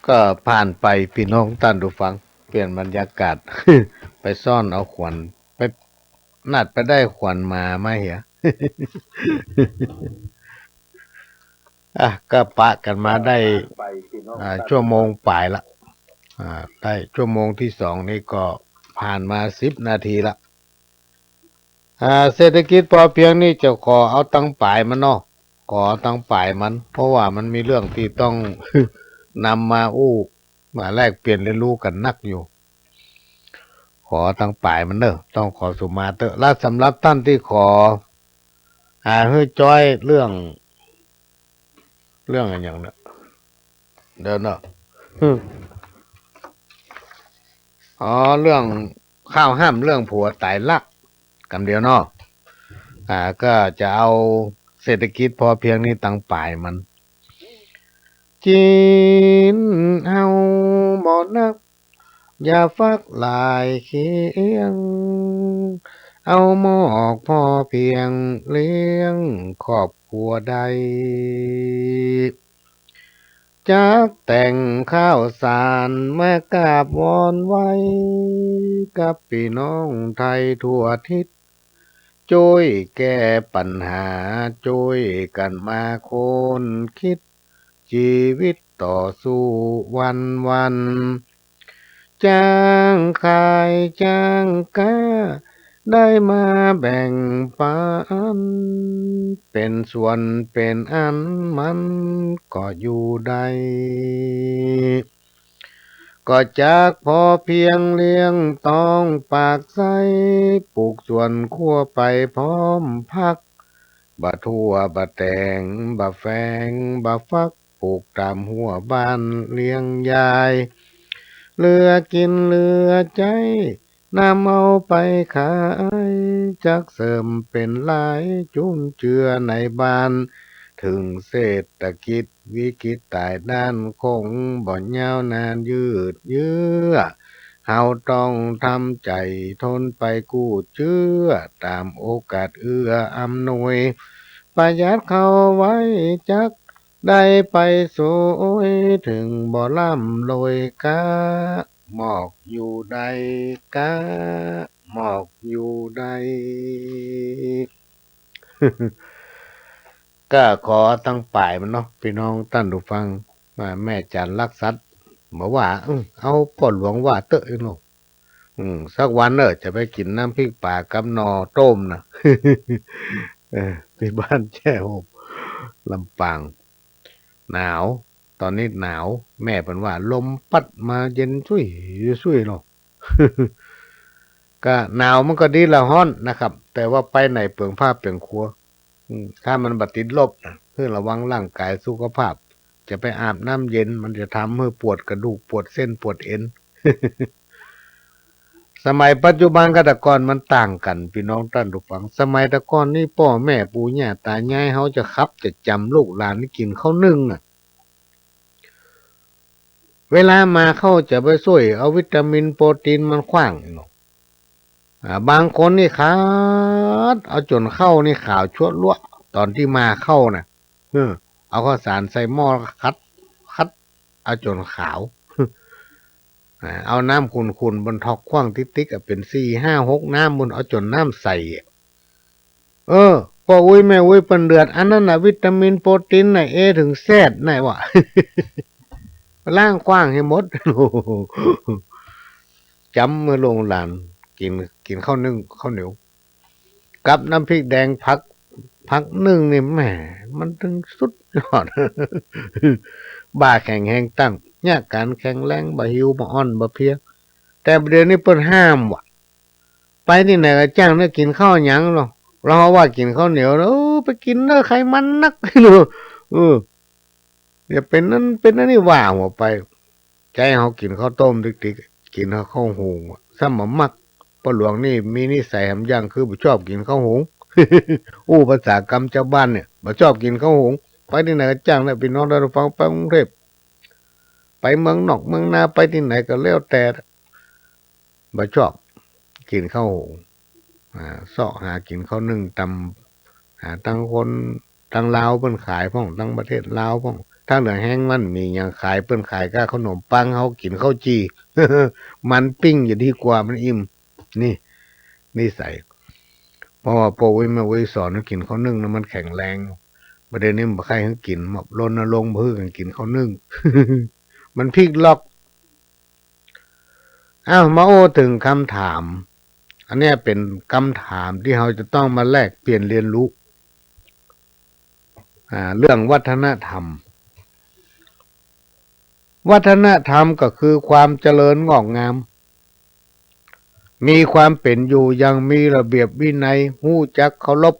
ก็ผ่านไปพี่น้องท่านผู้ฟังเปลี่ยนบรรยากาศ ไปซ่อนเอาขวัญไปนัดไปได้ขวัญมาไม่เหรอ อ่ะก็ปะกันมาได้ชั่วโมงปลายละได้ชั่วโมงที่2นี่ก็ผ่านมา10 นาทีละเศรษฐกิจพอเพียงนี่จะขอเอาตั้งปลายมันเนาะขอเอาตั้งปลายมันเพราะว่ามันมีเรื่องที่ต้อง นำมามาแลกเปลี่ยนเรียนรู้กันนักอยู่ ขอตั้งปลายมันเนอะต้องขอสุมาเตอร์และสำหรับท่านที่ขอเฮ้ยจ้อยเรื่องอะไรอย่างเนี้ยเดี๋ยวเนอะอ๋อเรื่องข้าวห้ามเรื่องผัวตายลักกันเดียวเนาะก็จะเอาเศรษฐกิจพอเพียงนี้ตั้งปลายมันจีนเอาบ่นักอย่าฟักลายเคียงเอาหมอกพอเพียงเลี้ยงครอบครัวใดจากแต่งข้าวสารมากราบวอนไว้กับพี่น้องไทยทั่วทิศช่วยแก้ปัญหาช่วยกันมาคนคิดชีวิตต่อสู้วันจ้างขายจ้างกาได้มาแบ่งปันเป็นส่วนเป็นอันมันก็อยู่ได้ก็จากพอเพียงเลี้ยงต้องปากใสปลูกส่วนขั้วไปพร้อมพักบะทั่วบะแตงบะแฟงบะฟักปลูกตามหัวบ้านเลี้ยงยายเหลือกินเหลือใจนำเอาไปขายจักเสริมเป็นหลายจุนเจือในบ้านถึงเศรษฐกิจวิกฤตตายด้านคงบ่ยาวนานยืดเยื้อเฮาต้องทำใจทนไปกู้เจื้อตามโอกาสเอื้ออำนวยประหยัดเข้าไว้จักได้ไปสวยถึงบ่ล่ำรวยกาหมอกอยู่ใดกาหมอกอยู่ใด ก็ขอตั้งป่ายมันเนาะพี่น้องท่านผู้ฟังมาแม่จันรักสัตว์บอกว่าเอาพ่อหลวงว่าเตอะเนาะสักวันจะไปกินน้ำพริกป่ากับหนอต้มนะ ที่บ้านแช่โฮมลำปางหนาวตอนนี้หนาวแม่เป็นว่าลมพัดมาเย็นช่วยเนาะ ก็หนาวมันก็ดีละฮ้อนนะครับแต่ว่าไปไหนเปลืองผ้าเปลืองครัวถ้ามันบัดติดลบเพื่อระวังร่างกายสุขภาพจะไปอาบน้ำเย็นมันจะทำให้ปวดกระดูกปวดเส้นปวดเอ็น สมัยปัจจุบันกับแต่ก่อนมันต่างกันพี่น้องท่านผู้ฟังสมัยแต่ก่อนนี่พ่อแม่ปู่ย่าตายายเขาจะคับจะจำลูกหลานที่กินข้าวนึ่งเวลามาเขาจะไปช่วยเอาวิตามินโปรตีนมันขว้างเนาะบางคนนี่ขาดเอาจนเข้านี่ขาวชั่วลวกตอนที่มาเข้าน่ะเอาข้าวสารใส่หม้อคัดเอาจนขาว เอาน้ำขุ่นๆบนทอกขว้างติ๊กๆเป็น4 5 6น้ำบนเอาจนน้ำใสพ่ออุ้ยแม่อุ้ยเป็นเดือดอันนั้นน่ะวิตามินโปรตีนน่ะเอถึงแซดไหนวะ ล่างกว้างให้หมด จำเมื่อลงหลานกินข้าวนึ่งข้าวเหนียวกับน้ำพริกแดงพักนึ่งนี่แหมมันถึงสุดยอด บ่าแข็งแห้งตั้งเนี่ยการแข็งแรงบ่หิวบ่อ่อนบ่เพลียแต่เดี๋ยวนี้เปิ้นห้ามว่ะไปที่ไหนก็จ้างได้กินข้าวหยังหรอเราว่ากินข้าวเหนียวแล้วไปกินเนื้อไขมันนัก เนอะอย่าเป็นนั่นนี่ว่าหัวไปใจเขากินข้าวต้มติ๊กๆกินข้าวหุงซ้ำมามักพ่อหลวงนี่มีนิสัยหำย่างคือบ่ชอบกินข้าวหุง ภาษากรรมชาวบ้านเนี่ยบ่ชอบกินข้าวหุงไปที่ไหนก็จ้างได้พี่น้องได้ฟังไปกรุงเทพไปเมืองนอกเมืองนาไปที่ไหนก็แล้วแต่บ่ชอบกินข้าวหุงเสาะหากินข้าวนึ่งตำหาตั้งคนตั้งลาวเพิ่นขายพ่องตั้งประเทศลาวพ่อง ถ้าเหลือแห้งมันมีอย่างขายเปิ้นขายก็ขนมปังเฮากินข้าวจี มันปิ้งอยู่ดีกว่ามันอิ่มนี่นิสัยเพราะว่าโปวิมาวิสอนให้กินข้าวนึ่งแล้วมันแข็งแรงประเด็นนี้บ่ใครให้กินหมอบรณรงค์เพื่อกันกินข้าวนึ่ง มันพลิกล็อกอ้าวมาโอ้ถึงคำถามอันนี้เป็นคำถามที่เราจะต้องมาแลกเปลี่ยนเรียนรู้เรื่องวัฒนธรรมวัฒนธรรมก็คือความเจริญงอกงามมีความเป็นอยู่ยังมีระเบียบวินัยฮู้จักเคารพ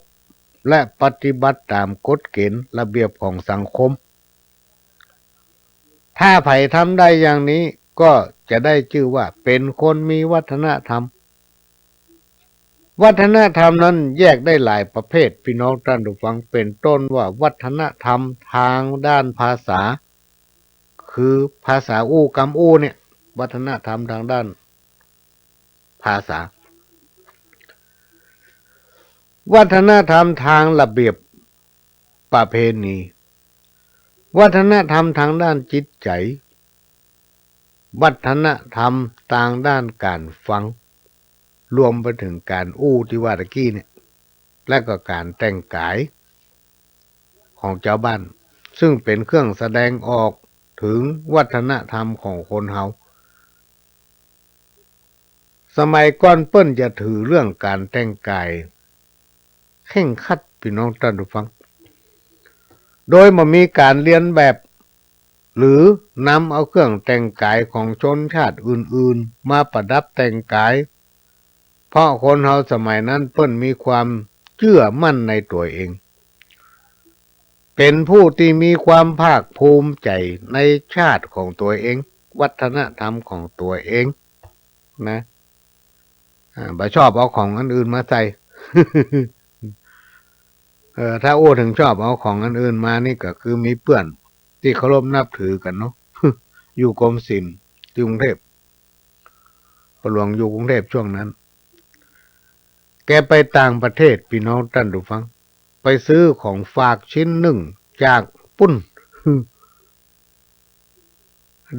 และปฏิบัติตามกฎเกณฑ์ระเบียบของสังคมถ้าไผ่ทำได้อย่างนี้ก็จะได้ชื่อว่าเป็นคนมีวัฒนธรรมวัฒนธรรมนั้นแยกได้หลายประเภทพี่น้องท่านผู้ฟังเป็นต้นว่าวัฒนธรรมทางด้านภาษาคือภาษาอู้กำอู้เนี่ยวัฒนธรรมทางด้านภาษาวัฒนธรรมทางระเบียบประเพณีวัฒนธรรมทางด้านจิตใจวัฒนธรรมทางด้านการฟังรวมไปถึงการอู้ที่ว่าตะกี้เนี่ยและก็การแต่งกายของเจ้าบ้านซึ่งเป็นเครื่องแสดงออกถึงวัฒนธรรมของคนเฮาสมัยก่อนเปิ้นจะถือเรื่องการแต่งกายเคร่งครัดพี่น้องท่านผู้ฟังโดยบ่มีการเรียนแบบหรือนำเอาเครื่องแต่งกายของชนชาติอื่นๆมาประดับแต่งกายเพราะคนเฮาสมัยนั้นเปิ้นมีความเชื่อมั่นในตัวเองเป็นผู้ที่มีความภาคภูมิใจในชาติของตัวเองวัฒนธรรมของตัวเองนะบ่ชอบเอาของอันอื่นมาใส่ ถ้าโอ้ถึงชอบเอาของอันอื่นมานี่ก็คือมีเพื่อนที่เคารพนับถือกันเนาะ อยู่กรมศิลป์ที่กรุงเทพประหลวงอยู่กรุงเทพช่วงนั้นแกไปต่างประเทศพี่น้องท่านผู้ฟังไปซื้อของฝากชิ้นหนึ่งจากปุ้น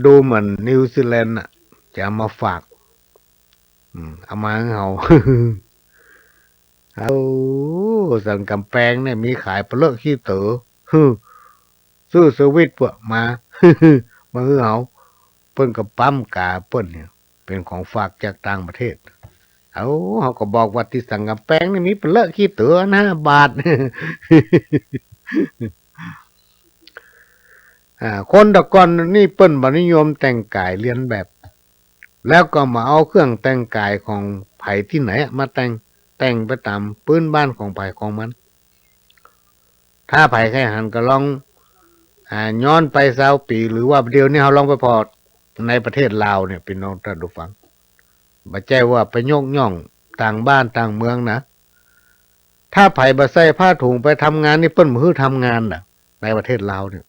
ดูเหมือนนิวซีแลนด์น่ะจะเอามาฝากเอามาให้เรา เอาสั่งกำแพงเนี่ยมีขายเปลือกขี้เต๋อ ซื้อสวิตพวกมา มาให้เราเปิ้นกับปั๊มกาเปิ้นเนี่ยเป็นของฝากจากต่างประเทศเขาก็บอกว่าที่สั่งกำแพงนี่มีเปลือกขี้เต๋อนะบาท คนแตะก่อนนี่เปิ้นบ่นิยมแต่งกายเลียนแบบ แล้วก็มาเอาเครื่องแต่งกายของไผที่ไหนมาแต่งไปตามพื้นบ้านของไผของมันถ้าไผแค่หันก็ลองย้อนไป20 ปีหรือว่าเดี๋ยวนี้เราลองไปพอในประเทศลาวเนี่ยพี่น้องท่านผู้ฟังบ่ใช่ว่าไปยกย่องต่างบ้านต่างเมืองนะถ้าไผบ่ใส่ผ้าถุงไปทำงานนี่เปิ้นบ่ฮื้อทำงานน่ะในประเทศลาวเนี่ย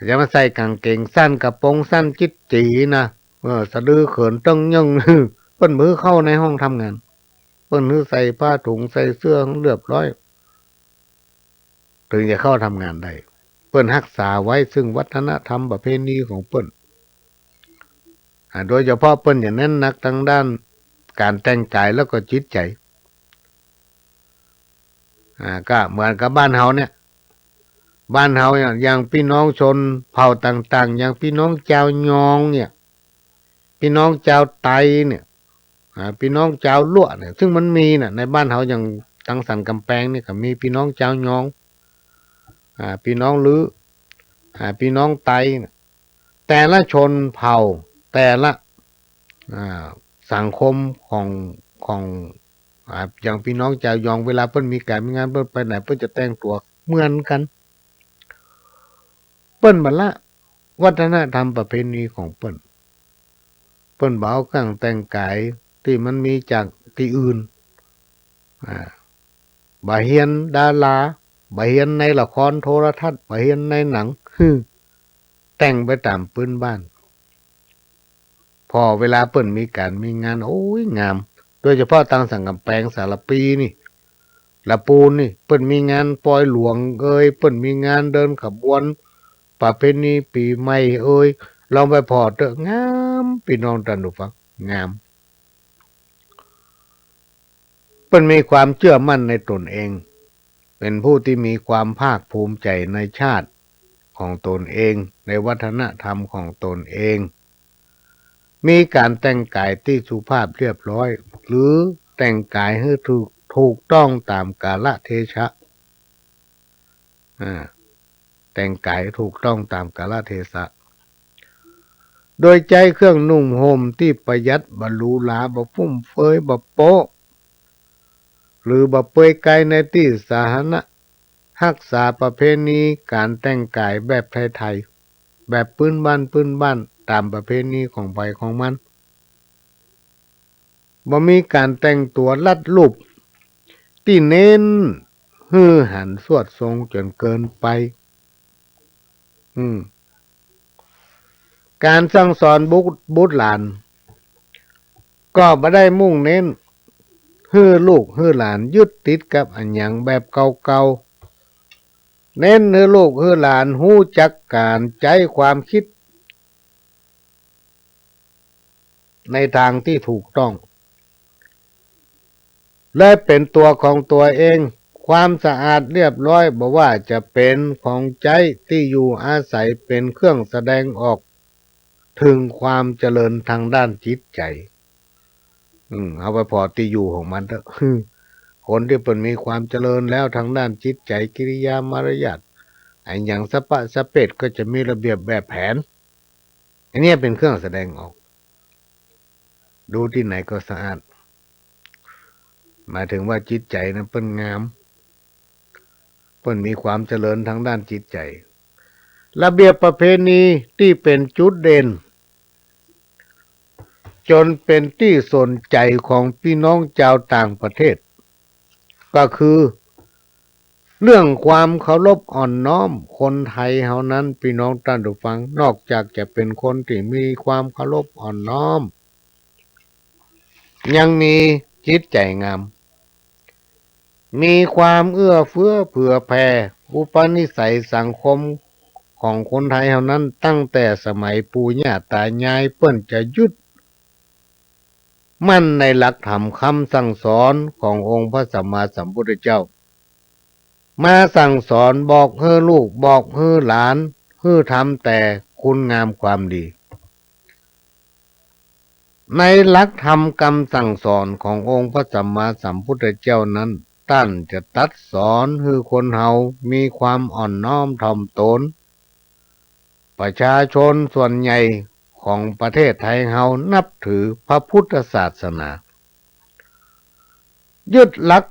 จะมาใส่กางเกงสั้นกระโปรงสั้นจิตจีนะสะดือเขินตึงยัง เปิ้นมือเข้าในห้องทำงานเปิ้นมือใส่ผ้าถุงใส่เสื้อเรียบร้อยถึงจะเข้าทำงานได้เปิ้นรักษาไว้ซึ่งวัฒนธรรมประเพณีของเปิ้นโดยเฉพาะเปิ้นอย่างนั้นนักทางด้านการแต่งกายแล้วก็จิตใจก็เหมือนกับบ้านเฮาเนี่ยบ้านเฮาอย่างพี่น้องชนเผ่าต่างๆอย่างพี่น้องชาวยองเนี่ยพี่น้องชาวไตเนี่ยพี่น้องชาวลั่วเนี่ยซึ่งมันมีน่ะในบ้านเฮาอย่างตังสันกำแพงนี่ก็มีพี่น้องชาวยองพี่น้องลือพี่น้องไตแต่ละชนเผ่าแต่ละสังคมของอย่างพี่น้องชาวยองเวลาเพิ่นมีการมีงานเพิ่นไปไหนเพิ่นจะแต่งตัวเหมือนกันเปิ้นบัดละวัฒนธรรมประเพณีของเปิ้นบ่เอาเครื่องแต่งกายที่มันมีจากที่อื่นบ่เฮียนดาราบ่เฮียนในละครโทรทัศน์บ่เฮียนในหนัง แต่งไปตามพื้นบ้านพอเวลาเปิ้นมีการมีงานโอ้ยงามโดยเฉพาะทางสังกำแพงสารปีนี่ ละปูนนี่เปิ้นมีงานปล่อยหลวงเอ้ยเปิ้นมีงานเดินขบวนประเพณีปีใหม่เอ้ยลองไปพอเถอะงามพี่น้องท่านผู้ฟังงามเปิ้นมีความเชื่อมั่นในตนเองเป็นผู้ที่มีความภาคภูมิใจในชาติของตนเองในวัฒนธรรมของตนเองมีการแต่งกายที่สุภาพเรียบร้อยหรือแต่งกายให้ถูกต้องตามกาลเทศะแต่งกายถูกต้องตามกาลเทศะโดยใจเครื่องนุ่งห่มที่ประหยัดบหรูหราบ่ฟุ่มเฟือยบ่โป๊ะหรือบ่เปื่อยกายในที่สาธารณะรักษาประเพณีการแต่งกายแบบไทยๆแบบพื้นบ้านตามประเพณีของไปของมันบ่มีการแต่งตัวลัดรูปที่เน้นฮือหันสวดทรงจนเกินไปการสั่งสอนบุตรหลานก็บ่ได้มุ่งเน้นฮือลูกฮือหลานยึดติดกับอันหยังแบบเก่าๆเน้นฮือลูกฮือหลานฮู้จักการใจความคิดในทางที่ถูกต้องและเป็นตัวของตัวเองความสะอาดเรียบร้อยบ่ว่าจะเป็นของใจที่อยู่อาศัยเป็นเครื่องแสดงออกถึงความเจริญทางด้านจิตใจเอาไปพอที่อยู่ของมันเถอะคนที่เป็นมีความเจริญแล้วทางด้านจิตใจกิริยามารยาทไอ้อย่างสปะสเปดก็จะมีระเบียบแบบแผนอันนี้เป็นเครื่องแสดงออกดูที่ไหนก็สะอาดหมายถึงว่าจิตใจนั้นเปิ้นงามเปิ้นมีความเจริญทางด้านจิตใจระเบียบประเพณีที่เป็นจุดเด่นจนเป็นที่สนใจของพี่น้องชาวต่างประเทศก็คือเรื่องความเคารพอ่อนน้อมคนไทยเฮานั้นพี่น้องท่านผู้ฟังนอกจากจะเป็นคนที่มีความเคารพอ่อนน้อมยังมีจิตใจงามมีความเอื้อเฟื้อเผื่อแผ่อุปนิสัยสังคมของคนไทยเฮานั้นตั้งแต่สมัยปู่ย่าตายายเปิ้นจะยึดมั่นในหลักธรรมคำสั่งสอนขององค์พระสัมมาสัมพุทธเจ้ามาสั่งสอนบอกให้ลูกบอกให้หลานให้ทำแต่คุณงามความดีในหลักธรรมคำสั่งสอนขององค์พระสัมมาสัมพุทธเจ้านั้นท่านจะตัดสอนให้คนเฮามีความอ่อนน้อมถ่อมตนประชาชนส่วนใหญ่ของประเทศไทยเฮานับถือพระพุทธศาสนายึดหลัก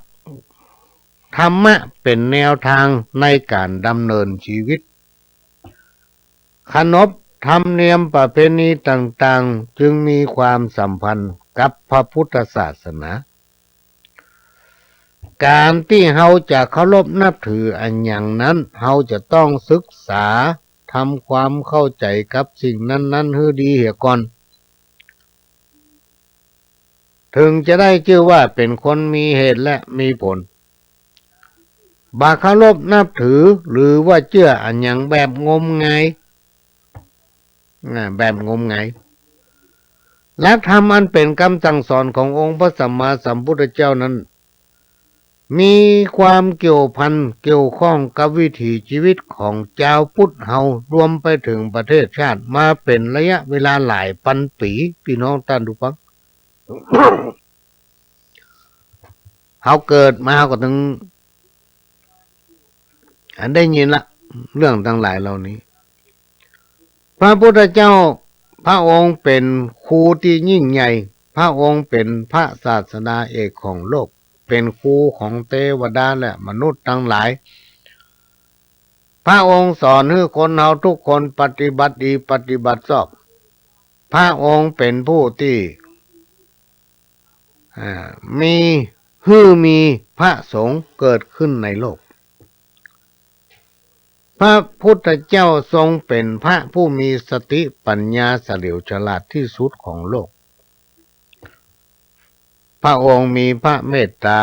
ธรรมะเป็นแนวทางในการดำเนินชีวิตขนบธรรมเนียมประเพณีต่างๆจึงมีความสัมพันธ์กับพระพุทธศาสนาการที่เฮาจะเคารพนับถืออันอย่างนั้นเฮาจะต้องศึกษาทำความเข้าใจกับสิ่งนั้นๆให้ดีเสียก่อนถึงจะได้ชื่อว่าเป็นคนมีเหตุและมีผลบาเคารพนับถือหรือว่าเชื่ออันอย่างแบบงมงายแบบงมงายหลักธรรมอันเป็นคำสั่งสอนขององค์พระสัมมาสัมพุทธเจ้านั้นมีความเกี่ยวพันเกี่ยวข้องกับวิถีชีวิตของชาวพุทธเฮารวมไปถึงประเทศชาติมาเป็นระยะเวลาหลายพันปีพี่น้องท่านผู้ฟัง เฮาเกิดมาเฮาก็ถึงได้ยินละเรื่องทั้งหลายเหล่านี้พระพุทธเจ้าพระองค์เป็นครูที่ยิ่งใหญ่พระองค์เป็นพระศาสดาเอกของโลกเป็นครูของเทวดาและมนุษย์ทั้งหลายพระองค์สอนให้คนเราทุกคนปฏิบัติดีปฏิบัติชอบพระองค์เป็นผู้ที่มีพระสงฆ์เกิดขึ้นในโลกพระพุทธเจ้าทรงเป็นพระผู้มีสติปัญญาเฉลียวฉลาดที่สุดของโลกพระองค์มีพระเมตตา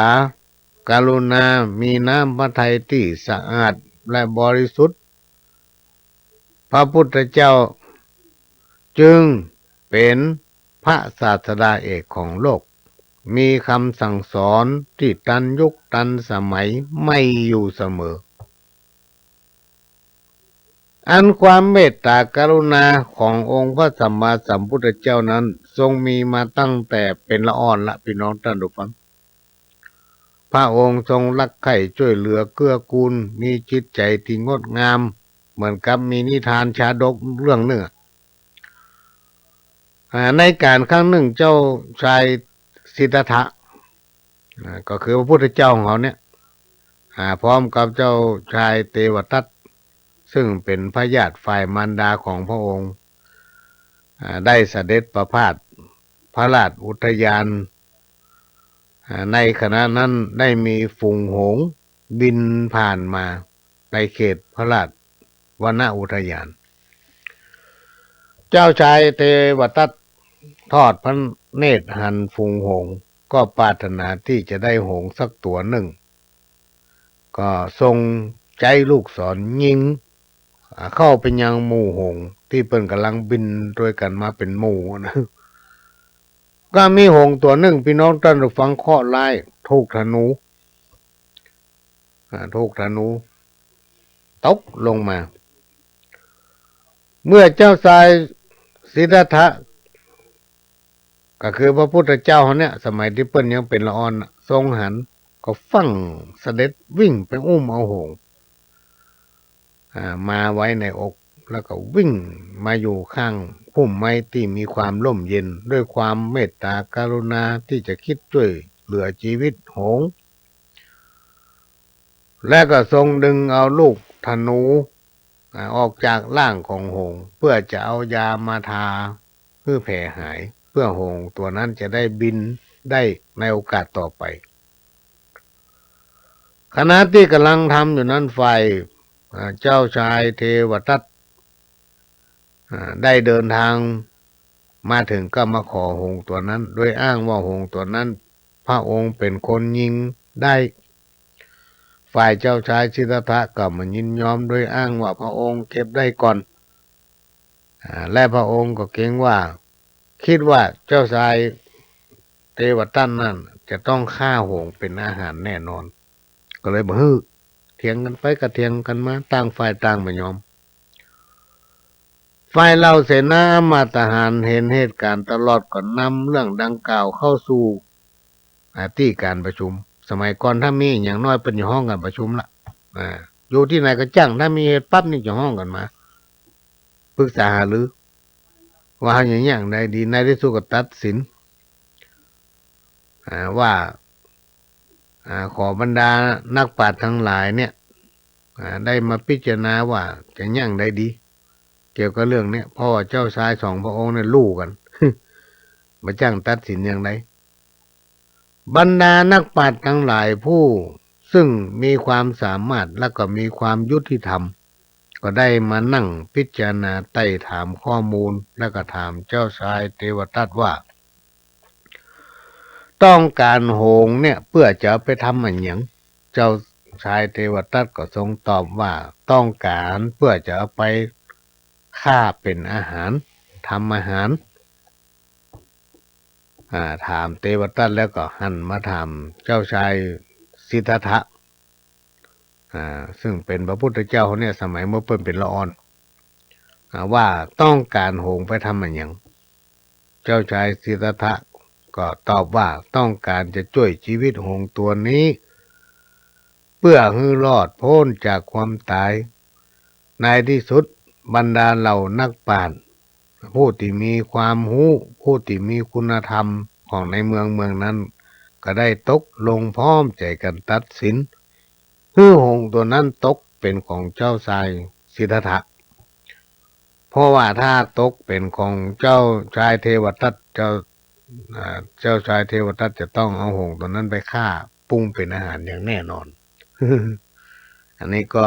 กรุณามีน้ำพระทัยที่สะอาดและบริสุทธิ์พระพุทธเจ้าจึงเป็นพระศาสดาเอกของโลกมีคำสั่งสอนที่ทันยุคทันสมัยไม่อยู่เสมออันความเมตตากรุณาขององค์พระสัมมาสัมพุทธเจ้านั้นทรงมีมาตั้งแต่เป็นละอ่อนละพี่น้องท่านผู้ฟังพระองค์ทรงรักใคร่ช่วยเหลือเกื้อกูลมีจิตใจที่งดงามเหมือนกับมีนิทานชาดกเรื่องหนึ่งในการครั้งหนึ่งเจ้าชายสิทธัตถะก็คือพระพุทธเจ้าของเขาเนี่ยพร้อมกับเจ้าชายเทวทัตซึ่งเป็นพระญาติฝ่ายมารดาของพระองค์ได้เสด็จประพาสพระราชอุทยานในขณะนั้นได้มีฝูงหงส์บินผ่านมาในเขตพระราชวนอุทยานเจ้าชายเทวทัตทอดพระเนตรหันฝูงหงส์ก็ปรารถนาที่จะได้หงส์สักตัวหนึ่งก็ทรงใจลูกศรยิงเข้าไปยังหมู่หงส์ที่เปิ้นกำลังบินด้วยกันมาเป็นหมู่นะก็มีหงส์ตัวหนึ่งพี่น้องท่านผู้ฟังเคราะห์ร้ายถูกธนูตกลงมาเมื่อเจ้าชายสิทธัตถะก็คือพระพุทธเจ้าเนี่ยสมัยที่เปิ้นยังเป็นละอ่อนทรงหันก็ฟั่งเสด็จวิ่งไปอุ้มเอาหงส์มาไว้ในอกแล้วก็วิ่งมาอยู่ข้างพุ่มไม้ที่มีความร่มเย็นด้วยความเมตตากรุณาที่จะคิดช่วยเหลือชีวิตหงส์และก็ทรงดึงเอาลูกธนูออกจากร่างของหงส์เพื่อจะเอายามาทาเพื่อแผลหายเพื่อหงส์ตัวนั้นจะได้บินได้ในโอกาสต่อไปขณะที่กำลังทำอยู่นั้นฝ่ายเจ้าชายเทวทัตได้เดินทางมาถึงก็มาขอหงส์ตัวนั้นโดยอ้างว่าหงส์ตัวนั้นพระองค์เป็นคนยิงได้ฝ่ายเจ้าชายสิทธัตถะก็มายินยอมโดยอ้างว่าพระองค์เก็บได้ก่อนและพระองค์ก็เกรงว่าคิดว่าเจ้าชายเทวทัตนั่นจะต้องฆ่าหงส์เป็นอาหารแน่นอนก็เลยบอกเถียงกันไปก็เถียงกันมาต่างฝ่ายต่างไม่ยอมฝ่ายเหล่าเสนาอมาตย์ทหารเห็นเหตุการณ์ตลอดก็นำเรื่องดังกล่าวเข้าสู่ที่การประชุมสมัยก่อนถ้ามีอย่างน้อยเป็นอยู่ห้องกันประชุมละอยู่ที่ไหนก็จ้างถ้ามีเหตุปั๊บนี่จะห้องกันมาปรึกษาหารือว่าอย่างใดดีในที่สุดก็ตัดสินว่าขอบรรดานักปราชญ์ทั้งหลายเนี่ยได้มาพิจารณาว่าจะอย่างใดดีเกี่ยวกับเรื่องนี้เพราะว่าเจ้าชายสองพระองค์เนี่ยรู้กัน มาจ้างตัดสินอย่างไรบรรดานักปราชญ์ทั้งหลายผู้ซึ่งมีความสามารถและก็มีความยุติธรรมก็ได้มานั่งพิจารณาไต่ถามข้อมูลและก็ถามเจ้าชายเทวทัตว่าต้องการหงส์เนี่ยเพื่อจะไปทำอะไรอย่างเจ้าชายเทวทัตก็ทรงตอบว่าต้องการเพื่อจะเอาไปฆ่าเป็นอาหารทำอาหารถามเทวทัตแล้วก็หันมาถามเจ้าชายสิทธัตถะซึ่งเป็นพระพุทธเจ้าเนี่ยสมัยเมื่อเพิ่นเป็นละอ่อนว่าต้องการหงส์ไปทำอะไรอย่างเจ้าชายสิทธัตถะก็ตอบว่าต้องการจะช่วยชีวิตหงส์ตัวนี้เพื่อให้รอดพ้นจากความตายในที่สุดบรรดาเหล่านักปราชญ์ผู้ที่มีความรู้ผู้ที่มีคุณธรรมของในเมืองนั้นก็ได้ตกลงพร้อมใจกันตัดสินให้หงส์ตัวนั้นตกเป็นของเจ้าชายสิทธัตถะเพราะว่าถ้าตกเป็นของเจ้าชายเทวทัตเจ้าชายเทวทัตจะต้องเอาหงส์ตัวนั้นไปฆ่าปรุงเป็นอาหารอย่างแน่นอน อันนี้ก็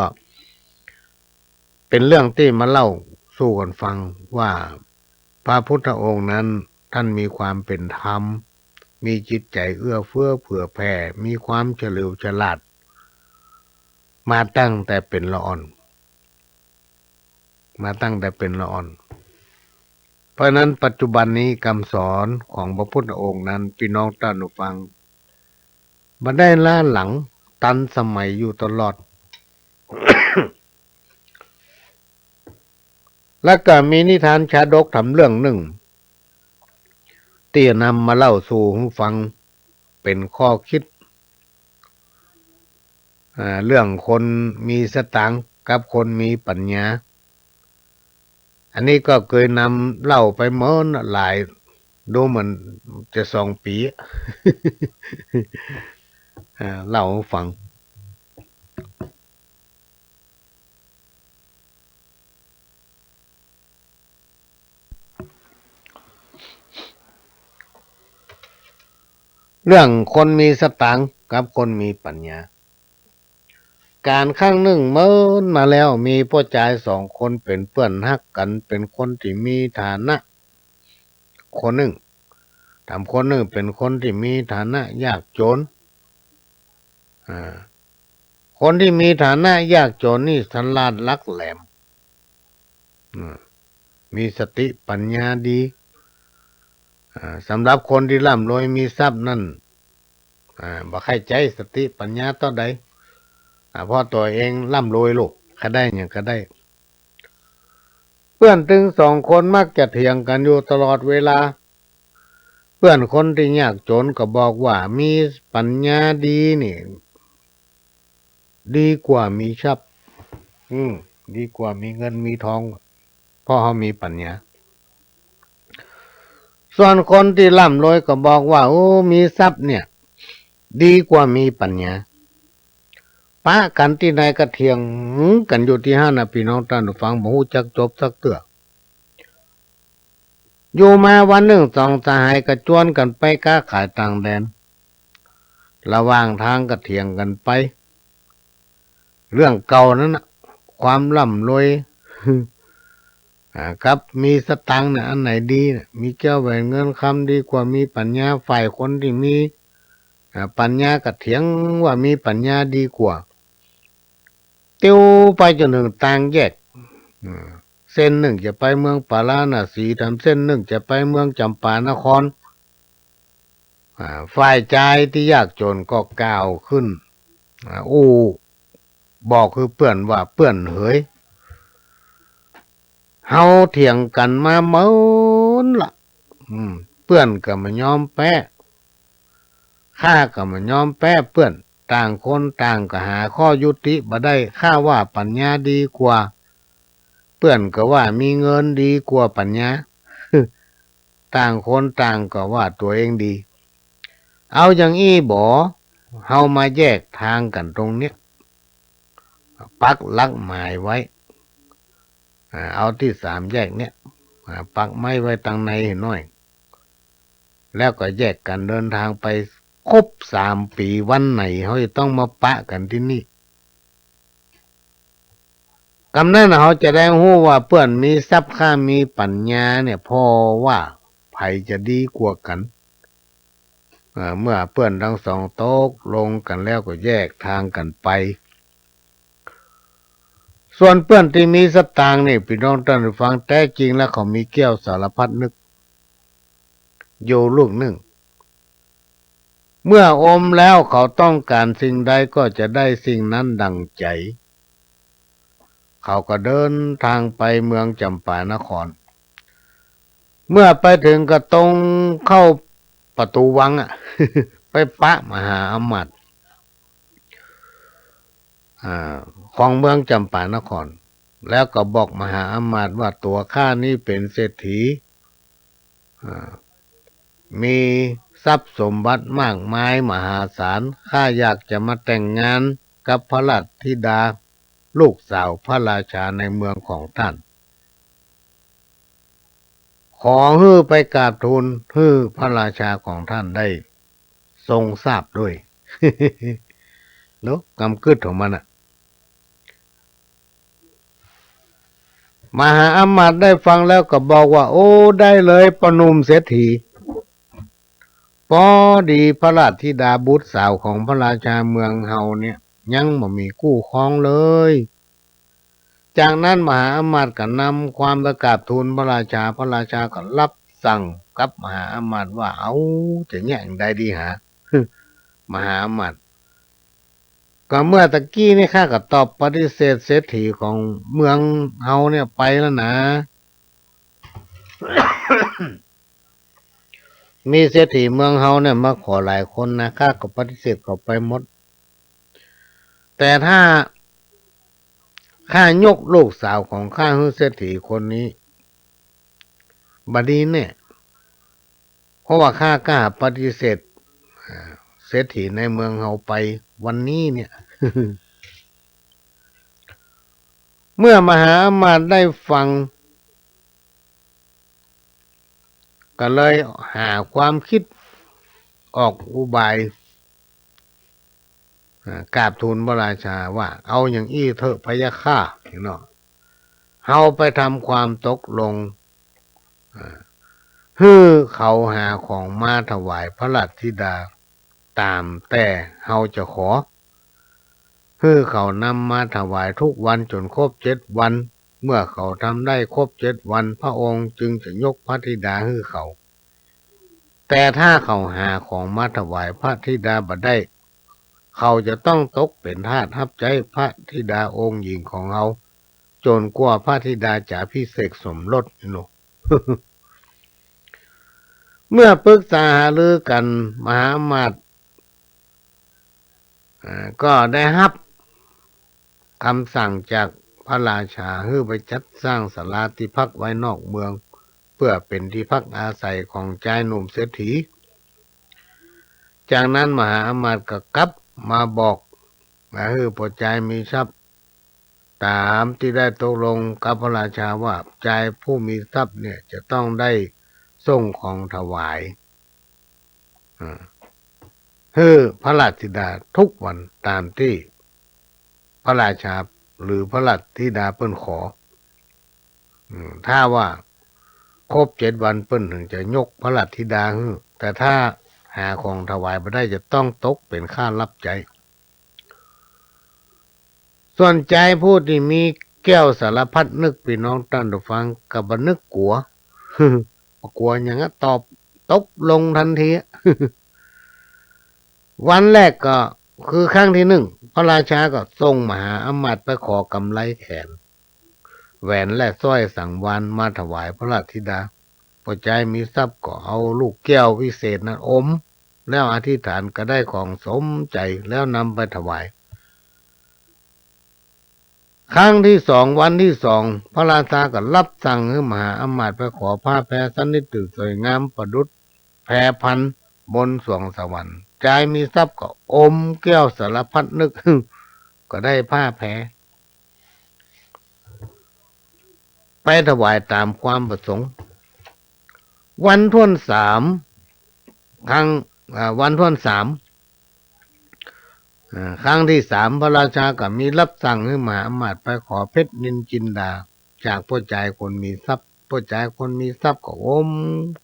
เป็นเรื่องที่มาเล่าสู่กันฟังว่าพระพุทธองค์นั้นท่านมีความเป็นธรรม มีจิตใจเอื้อเฟื้อเผื่อแผ่มีความเฉลียวฉลาดมาตั้งแต่เป็นละอ่อนเพราะนั้นปัจจุบันนี้คำสอนของพระพุทธองค์นั้นพี่น้องท่านผู้ฟังบ่ได้ล้าหลังตันสมัยอยู่ตลอด แล้วก็มีนิทานชาดกทำเรื่องหนึ่งที่นำมาเล่าสู่ผู้ฟังเป็นข้อคิดเรื่องคนมีสตางค์กับคนมีปัญญาอันนี้ก็เคยนำเล่าไปเมื่อหลายดูเหมือนจะ2 ปี เล่าให้ฟังเรื่องคนมีสตางค์กับคนมีปัญญาการครั้งหนึ่งเมื่อมาแล้วมีผู้ชาย2 คนเป็นเพื่อนฮักกันเป็นคนที่มีฐานะคนหนึ่งคนหนึ่งเป็นคนที่มีฐานะยากจนคนที่มีฐานะยากจนนี่ฉลาดลักแหลมมีสติปัญญาดีสำหรับคนที่ร่ำรวยมีทรัพย์นั่นบ่ใครใจสติปัญญาต่อใดเพราะตัวเองร่ำรวยลูกก็ได้อย่างก็ได้เพื่อนถึง2 คนมักจะเถียงกันอยู่ตลอดเวลาเพื่อนคนที่ยากจนก็บอกว่ามีปัญญาดีนี่ดีกว่ามีทรัพย์ดีกว่ามีเงินมีทองเพราะเขามีปัญญาส่วนคนที่ร่ำรวยก็บอกว่าโอ้มีทรัพย์เนี่ยดีกว่ามีปัญญาปะกันที่ไหนก็เถียงกันอยู่ที่5 นะพี่น้องท่านผู้ฟังบ่ฮู้จักจบสักเตื้ออยู่มาวันหนึ่ง2 สหายก็ชวนกันไปค้าขายต่างแดนระหว่างทางก็เถียงกันไปเรื่องเก่านั้นนะความร่ำรวย ครับมีสตังค์เนี่ยอันไหนดีเนี่ยมีแก้วแหวนเงินคำดีกว่ามีปัญญาฝ่ายคนที่มีปัญญาก็เถียงว่ามีปัญญาดีกว่าติ้วไปจนถึงต่างแยกเส้นหนึ่งจะไปเมืองปาราณสีเส้นหนึ่งจะไปเมืองจำปานครฝ่ายใจที่ยากจนก็ก้าวขึ้นบอกคือเพื่อนว่าเพื่อนเฮ้ยเฮาเถียงกันมาเมินละเพื่อนก็ไม่ยอมแพ้ข้าก็ไม่ยอมแพ้เพื่อนต่างคนต่างก็หาข้อยุติบ่ได้ข้าว่าปัญญาดีกว่าเพื่อนก็ว่ามีเงินดีกว่าปัญญา ต่างคนต่างก็ว่าตัวเองดีเอาอย่างอี้บ่เฮามาแยกทางกันตรงเนี้ยปักหลักหมายไว้เอาที่3 แยกเนี้ยปักไม้ไว้ตั้งในหน่อยแล้วก็แยกกันเดินทางไปครบ3 ปีวันไหนเขาจะต้องมาปะกันที่นี่กำนั้นเขาจะได้รู้ว่าเพื่อนมีทรัพย์ข้ามีปัญญาเนี่ยพอว่าไผจะดีกว่ากันเมื่อเพื่อนทั้ง2 ตกลงกันแล้วก็แยกทางกันไปส่วนเพื่อนที่มีสตางค์นี่พี่น้องท่านผู้ฟังแท้จริงแล้วเขามีแก้วสารพัดนึกอยู่ลูกหนึ่งเมื่ออมแล้วเขาต้องการสิ่งใดก็จะได้สิ่งนั้นดังใจเขาก็เดินทางไปเมืองจำปานครเมื่อไปถึงก็ตรงเข้าประตูวังไปปะมหาอมาตย์ของเมืองจำปานครแล้วก็บอกมหาอมาตย์ว่าตัวข้านี้เป็นเศรษฐีมีทรัพย์สมบัติมากมายมหาศาลข้าอยากจะมาแต่งงานกับพระราชธิดาลูกสาวพระราชาในเมืองของท่านขอฮื้อไปกราบทูลฮื้อพระราชาของท่านได้ทรงทราบด้วย เนาะกำกึดของมันมหาอมาตย์ได้ฟังแล้วก็บอกว่าโอ้ได้เลยปนุ่มเศรษฐี พอดีพระราชธิดาบุตรสาวของพระราชาเมืองเฮาเนี่ยยังบ่มีคู่ครองเลยจากนั้นมหาอมาตย์ก็นำความประกาศทูลพระราชาก็รับสั่งกับมหาอมาตย์ว่าเอาจะแย่งใดดีหา มหาอมาตย์ก็เมื่อตะกี้นี่ข้าก็ตอบปฏิเสธเศรษฐีของเมืองเฮาเนี่ยไปแล้วนะ มีเศรษฐีเมืองเฮาเนี่ยมาขอหลายคนนะข้าก็ปฏิเสธเขาไปหมดแต่ถ้าข้ายกลูกสาวของข้าให้เศรษฐีคนนี้บัดนี้เนี่ยเพราะว่าข้ากล้าปฏิเสธเศรษฐีในเมืองเฮาไปวันนี้เนี่ย เมื่อมหาอมาตย์ได้ฟังก็เลยหาความคิดออกอุบายกราบทูลพระราชาว่าเอาอย่างอี้เถอะพะยะค่ะเนาะเฮาไปทำความตกลงฮือเขาหาของมาถวายพระราชธิดาตามแต่เฮาจะขอฮือเขานำมาถวายทุกวันจนครบ7 วันเมื่อเขาทำได้ครบ7 วันพระองค์จึงจะยกพระธิดาฮือเขาแต่ถ้าเขาหาของมาถวายพระธิดาบ่ได้เขาจะต้องตกเป็นทาสรับใช้พระธิดาองค์หญิงของเขาจนกว่าพระธิดาจะพิเศษสมรสเนาะ เมื่อปรึกษาหารือกันมหาอมาตย์ก็ได้รับคำสั่งจากพระราชาให้ไปจัดสร้างศาลาที่พักไว้นอกเมืองเพื่อเป็นที่พักอาศัยของชายหนุ่มเศรษฐีจากนั้นมหาอมาตย์ก็กลับมาบอกให้พอใจมีทรัพย์ตามที่ได้ตกลงกับพระราชาว่าชายผู้มีทรัพย์เนี่ยจะต้องได้ส่งของถวายให้พระราชธิดาทุกวันตามที่พระราชาหรือพระราชธิดาเปิ้นขอถ้าว่าครบ7 วันเปิ้นถึงจะยกพระราชธิดาให้แต่ถ้าหาของถวายไม่ได้จะต้องตกเป็นค่ารับใจส่วนใจผู้ที่มีแก้วสารพัดนึกพี่น้องท่านผู้ฟังกับบนึกกลัว กลัวอย่างนั้นตอบตกลงทันที วันแรกก็คือครั้งที่1พระราชาก็ส่งมหาอมาตย์ไปขอกำไรแขนแหวนและสร้อยสังวาลมาถวายพระราชธิดาพอใจมีทรัพย์ก็เอาลูกแก้ววิเศษนั้นอมแล้วอธิษฐานก็ได้ของสมใจแล้วนำไปถวายครั้งที่2วันที่2พระราชาก็รับสั่งให้มหาอมาตย์ไปขอผ้าแพรสันนิตึกสวยงามประดุจแพรพันบนสวงสวรรค์ใจมีทรัพย์ก็อมแก้วสารพัดนึก ก็ได้ผ้าแพรไปถวายตามความประสงค์วันท่วน3ครั้งวันท่วน3ครั้งที่3พระราชาก็มีรับสั่งให้มหาอมาตย์ไปขอเพชรนินจินดาจากผู้ชายคนมีทรัพย์ผู้ชายคนมีทรัพย์ก็อม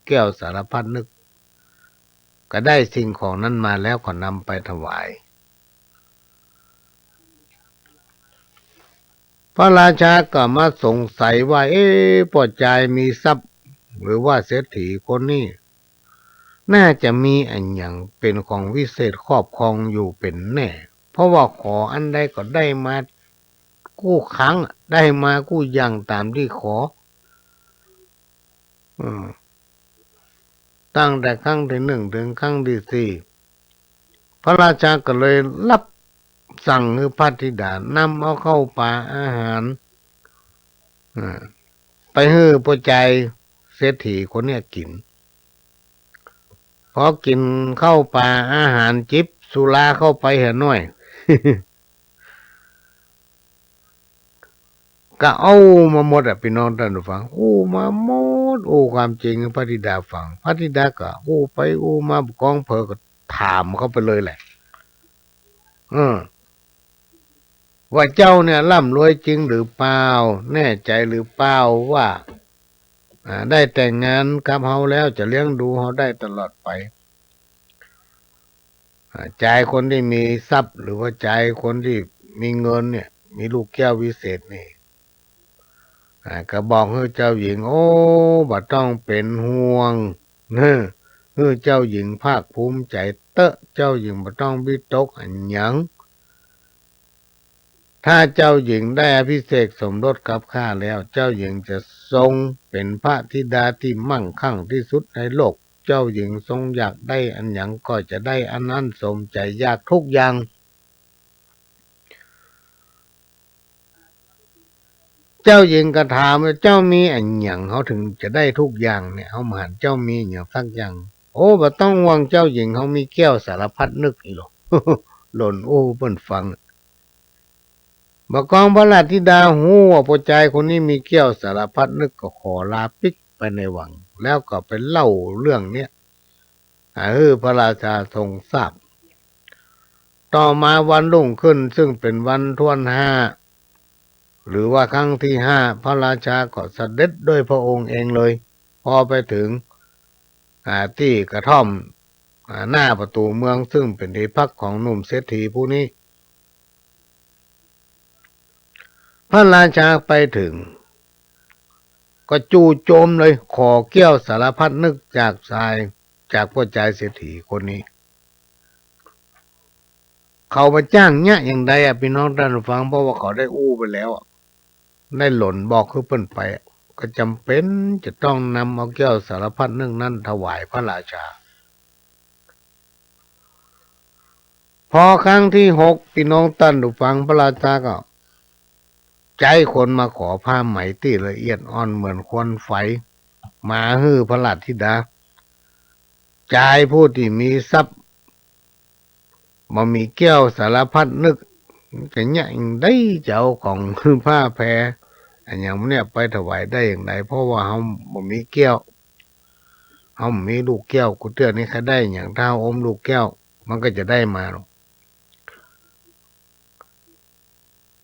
แก้วสารพัดนึกก็ได้สิ่งของนั้นมาแล้วก็นำไปถวายพระราชาก็มาสงสัยว่าผู้ชายมีทรัพย์หรือว่าเศรษฐีคนนี้น่าจะมีอันอย่างเป็นของวิเศษครอบครองอยู่เป็นแน่เพราะว่าขออันใดก็ได้มากู้ครั้งได้มากู้อย่างตามที่ขอตั้งแต่ครั้งที่1ถึงครั้งที่4พระราชาก็เลยรับสั่งให้พระธิดานำเอาเข้าป่าอาหารไปให้ผู้ชายเศรษฐีคนเนี้ยกินพอกินเข้าป่าอาหารจิบสุราเข้าไปเห็นหน่อย ก็เอามาหมดพี่น้องท่านผู้ฟังมาหมดความจริงพระธิดาฟังพระธิดาก็ไปมากองเผลอก็ถามเขาไปเลยแหละว่าเจ้าเนี่ยร่ำรวยจริงหรือเปล่าแน่ใจหรือเปล่าว่าได้แต่งงานกับเฮาแล้วจะเลี้ยงดูเฮาได้ตลอดไป ใจคนที่มีทรัพย์หรือว่าใจคนที่มีเงินเนี่ยมีลูกแก้ววิเศษนี่ก็บอกให้เจ้าหญิงโอ้บ่ต้องเป็นห่วงเน้อให้เจ้าหญิงภาคภูมิใจเตอะเจ้าหญิงบ่ต้องวิตกอันหยังถ้าเจ้าหญิงได้อภิเษกสมรสกับข้าแล้วเจ้าหญิงจะทรงเป็นพระธิดาที่มั่งคั่งที่สุดในโลกเจ้าหญิงทรงอยากได้อันหยังก็จะได้อันนั้นสมใจอยากทุกอย่างเจ้าหญิงก็ถามว่าเจ้ามีอันหยังเขาถึงจะได้ทุกอย่างเนี่ยเขามาหันเจ้ามีอย่างสักอย่างโอ้บ่ต้องห่วงเจ้าหญิงเขามีแก้วสารพัดนึกอีหรอก หล่นโอ้เพิ่นฟังบกองพระราชธิดาหูว่าผู้ชายคนนี้มีแก้วสารพัดนึกก็ขอลาปิกไปในวังแล้วก็ไปเล่าเรื่องเนี้ยพระราชาทรงทราบต่อมาวันรุ่งขึ้นซึ่งเป็นวันท้วนห้าหรือว่าครั้งที่ห้าพระราชาก็เสด็จด้วยพระองค์เองเลยพอไปถึงที่กระท่อมหน้าประตูเมืองซึ่งเป็นที่พักของหนุ่มเศรษฐีผู้นี้พระราชาไปถึงก็จู่โจมเลยขอแก้วสารพัดนึกจากพ่อชายเศรษฐีคนนี้เขามาจ้างเนี่ยอย่างใดพี่น้องท่านฟังเพราะว่าเขาได้อู้ไปแล้วได้หล่นบอกคือเปิ้นไปก็จำเป็นจะต้องนำเอาแก้วสารพัดนึกนั้นถวายพระราชาพอครั้งที่หกพี่น้องท่านฟังพระราชาก็ใจคนมาขอผ้าไหมที่ละเอียดอ่อนเหมือนควันไฟมาฮื้อพระราชธิดาใจผู้ที่มีทรัพย์มามีแก้วสารพัดนึกก็ยังได้เจ้าของผ้าแพรอันอย่างเนี้ยไปถวายได้อย่างไรเพราะว่าเขาบ่มีแก้วเขามีลูกแก้วกูเตือนนี่เขาได้อย่างถ้าอมลูกแก้วมันก็จะได้มาหรอก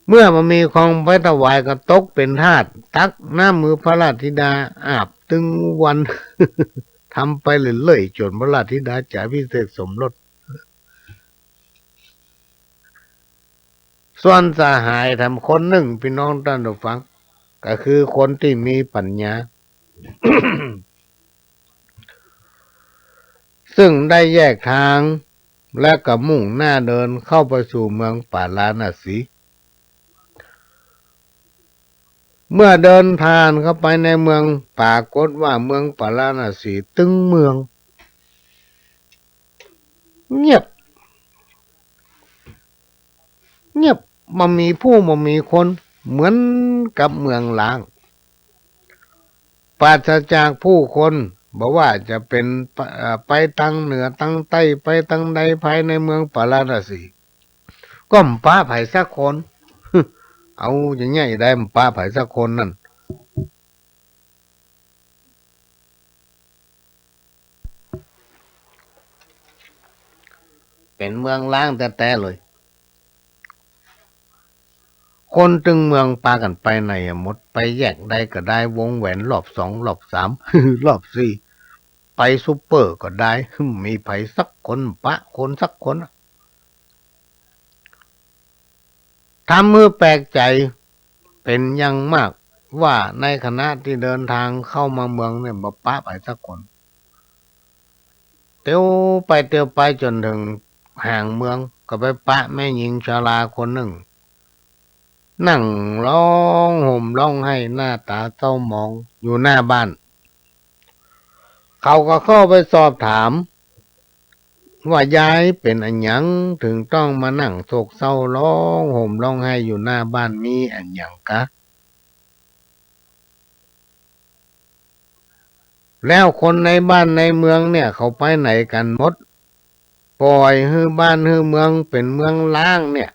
เมื่อมันมีของไปถวายก็ตกเป็นทาสตักน้ำมือพระราชธิดาอาบตึงวัน ทำไปเรื่อยๆจนพระราชธิดาจะพิเศษสมรสส่วนสหายทำคนหนึ่งพี่น้องท่านผู้ฟังก็คือคนที่มีปัญญา ซึ่งได้แยกทางและก็มุ่งหน้าเดินเข้าไปสู่เมืองปาราณสีเมื่อเดินผ่านเข้าไปในเมืองปรากฏว่าเมืองปาราณสีตึงเมืองเงียบเงียบมันมีผู้มันมีคนเหมือนกับเมืองล้างปราศจากผู้คนบอกว่าจะเป็นไปทางเหนือทางใต้ไปทางใดภายในเมืองปาราณสีก็มป้าไผ่สักคน เอาอย่างเงี้ยได้มป้าไผ่สักคนนั่นเป็นเมืองล้างแต่เลย คนตึงเมืองปากันไปไหนหมดไปแยกใดก็ได้วงแหวนรอบสองรอบสาม รอบสี่ไปซุปเปอร์ก็ได้ มีไผสักคนปะคนสักคนทำมือแปลกใจเป็นอย่างมากว่าในคณะที่เดินทางเข้ามาเมืองเนี่ยมาปะไปสักคนเตียวไปเตียวไปจนถึงห่างเมืองก็ไปปะแม่หญิงชราคนหนึ่งนั่งร้องห่มร้องไห้หน้าตาเศร้าหมองอยู่หน้าบ้านเขาก็เข้าไปสอบถามว่ายายเป็นอันหยังถึงต้องมานั่งโศกเศร้าร้องห่มร้องไห้อยู่หน้าบ้านมีอันหยังกะแล้วคนในบ้านในเมืองเนี่ยเขาไปไหนกันหมดปล่อยให้บ้านให้เมืองเป็นเมืองล้างเนี่ย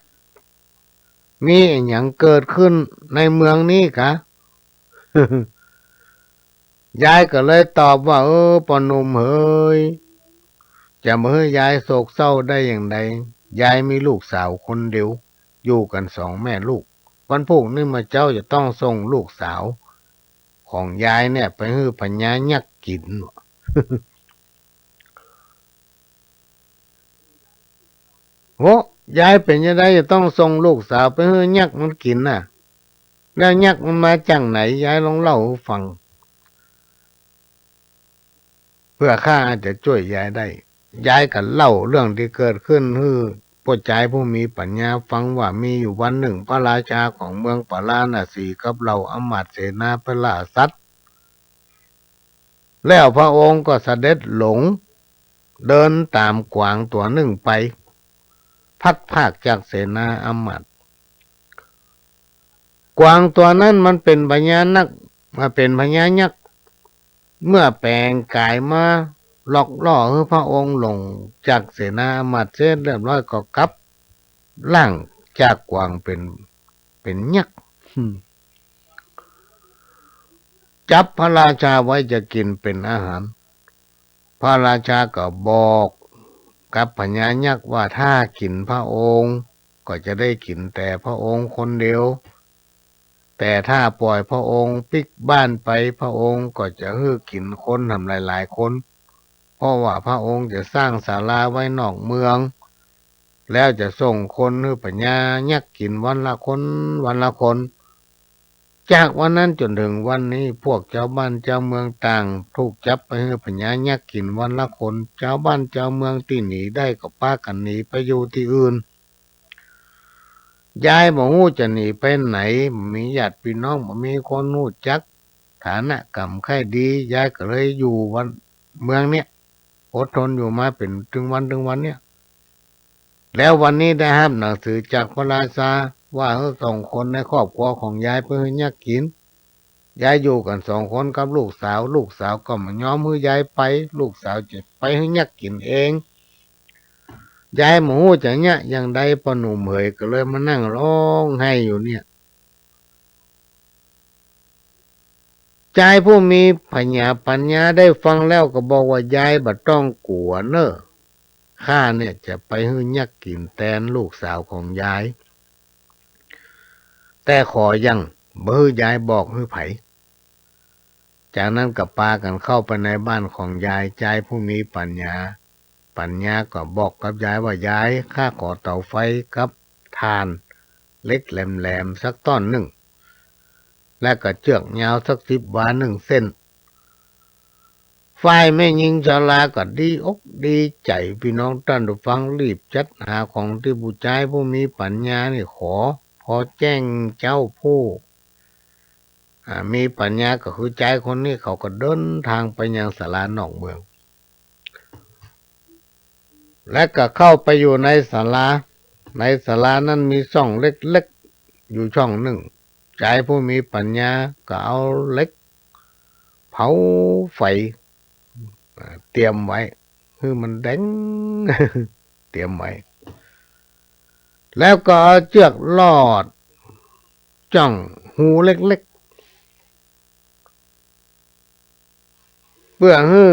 มีอันหยังเกิดขึ้นในเมืองนี้กะ ยายก็เลยตอบว่าปอหนุ่มเฮ้ยจะมาให้ยายโศกเศร้าได้อย่างไรยายมีลูกสาวคนเดียวอยู่กันสองแม่ลูกวันพรุ่งนี้มาเจ้าจะต้องส่งลูกสาวของยายเนี่ยไปให้พญายักษ์กิน โหยายเป็นยังไงจะต้องส่งลูกสาวไปให้ยักษ์มันกินน่ะแล้วยักษ์มันมาจากไหนยายลองเล่าให้ฟังเพื่อข้าอาจจะช่วยยายได้ยายก็เล่าเรื่องที่เกิดขึ้นให้ผู้ชายผู้มีปัญญาฟังว่ามีอยู่วันหนึ่งพระราชาของเมืองปาราณสีกับเหล่าอำมาตย์เสนาไปล่าสัตว์แล้วพระองค์ก็เสด็จหลงเดินตามกวางตัวหนึ่งไปพัดภาคจากเสนาอำมาตย์กวางตัวนั้นมันเป็นพญานักมาเป็นพญายักษ์เมื่อแปลงกายมาหลอกล่อให้พระองค์หลงจากเสนาอำมาตย์เสร็จเรียบร้อยก็กลับร่างจากกวางเป็นยักษ์จับพระราชาไว้จะกินเป็นอาหารพระราชาก็บอกกับพญายักษ์ว่าถ้ากินพระองค์ก็จะได้กินแต่พระองค์คนเดียวแต่ถ้าปล่อยพระองค์ปิกบ้านไปพระองค์ก็จะฮื้อกินคนทำหลายๆคนเพราะว่าพระองค์จะสร้างศาลาไว้นอกเมืองแล้วจะส่งคนฮื้อพญายักษ์กินวันละคนวันละคนจากวันนั้นจนถึงวันนี้พวกเจ้าบ้านเจ้าเมืองต่างถูกจับไปให้พญายักษ์กินวันละคนเจ้าบ้านเจ้าเมืองที่หนีได้ก็พากันหนีไปอยู่ที่อื่นยายบ่ฮู้จะหนีไปไหนมีญาติพี่น้องบ่มีคนฮู้จักฐานะกำไข่ดียายก็เลยอยู่วันเมืองเนี้ยอดทนอยู่มาเป็นถึงวันเนี้ยแล้ววันนี้ได้รับหนังสือจากพระราชาว่าให้ส่งคนในครอบครัวของยายไปให้ยักษ์กินยายอยู่กัน2 คนกับลูกสาวก็มายอมให้ยายไปลูกสาวจะไปให้ยักษ์กินเองยายหมูจะเนี่ยอย่างใดปหนุ่มเหยก็เลยมานั่งร้องไห้อยู่เนี่ยใจผู้มีปัญญาได้ฟังแล้วก็บอกว่ายายบ่ต้องกลัวเนอะข้าเนี่ยจะไปให้ยักษ์กินแทนลูกสาวของยายแต่ขอยังบ่ให้ยายบอกให้ไผจากนั้นก็พากันเข้าไปในบ้านของยายใจผู้มีปัญญาก็บอกกับยายว่ายายข้าขอเตาไฟกับถ่านเล็กแหลมๆสักต้อนหนึ่งและก็เชือกยาวสัก10 วา1 เส้นฝ่ายแม่หญิงชราก็ดีอกดีใจพี่น้องท่านผู้ฟังรีบจัดหาของที่ผู้ชายผู้มีปัญญานี่ขอพอแจ้งเจ้าผู้มีปัญญาก็คือใจคนนี้เขาก็เดินทางไปยังศาลานอกเมืองและก็เข้าไปอยู่ในศาลานั้นมีช่องเล็กๆอยู่ช่องหนึ่งใจผู้มีปัญญาก็เอาเหล็กเผาไฟเตรียมไว้คือมันแดง เตรียมไว้แล้วก็เอาเชือกลอดจ้องหูเล็กๆเพื่อให้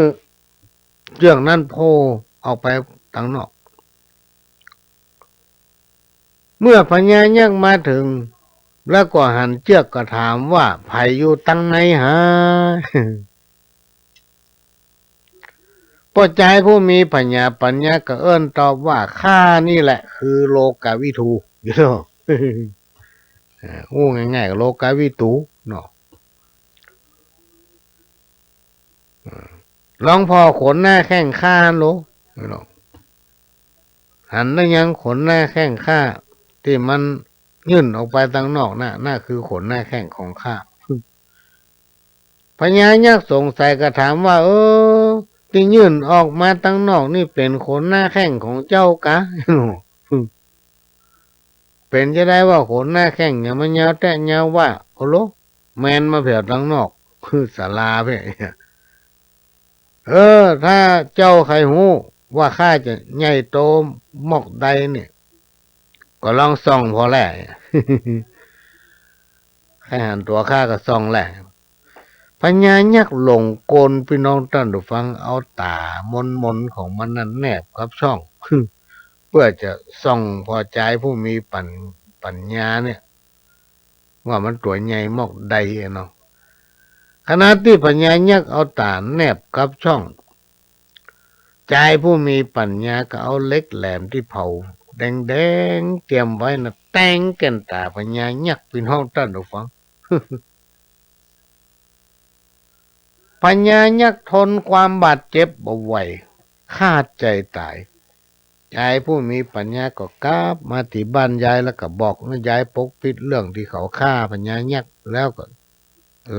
เชือกนั้นโผล่ออกไปทางนอกเมื่อพญายักษ์มาถึงแล้วก็หันเชือกก็ถามว่าไผอยู่ตั้งไหนหา พ่อใจผู้มีปัญญาก็เอิ้นตอบว่าข้านี่แหละคือโลกาวิทูอยู่เนาะ งูง่ายๆก็โลกาวิตูเนาะลองพอขนหน้าแข้งข้าโลเนาะหันแล้วยังขนหน้าแข้งข้าที่มันยื่นออกไปทางนอกน่าคือขนหน้าแข้งของข้าพญายักษ์สงสัยก็ถามว่าที่ยื่นออกมาตั้งนอกนี่เป็นขนหน้าแข้งของเจ้ากะ เป็นจะได้ว่าขนหน้าแข้งเนี่ยมันยาวแต่ยาวว่าโอ้โหแมนมาเผียตั้งนอกคือศาลาเพี่ถ้าเจ้าใครหูว่าข้าจะใหญ่โตหมอกใดเนี่ยก็ลองส่องพอแหละ ใครหันตัวข้าก็ส่องแหละพญายักษ์หลงกลพี่น้องท่านผู้ฟังเอาตามนของมันนั้นแนบกับช่อง เพื่อจะส่องพอใจผู้มีปัญญาเนี่ยว่ามันตัวใหญ่มอกใดเนาะขณะที่พญายักษ์เอาตาแนบกับช่องใจผู้มีปัญญาก็เอาเล็กแหลมที่เผา แดงๆเตรียมไว้นะแต่งแก่นตาพญายักษ์พี่น้องท่านผู้ฟัง พญายักษ์ทนความบาดเจ็บบ่ไหวขาดใจตายยายผู้มีปัญญาก็กลับมาที่บ้านยายแล้วก็บอกให้ยายปกปิดเรื่องที่เขาฆ่าพญายักษ์แล้วก็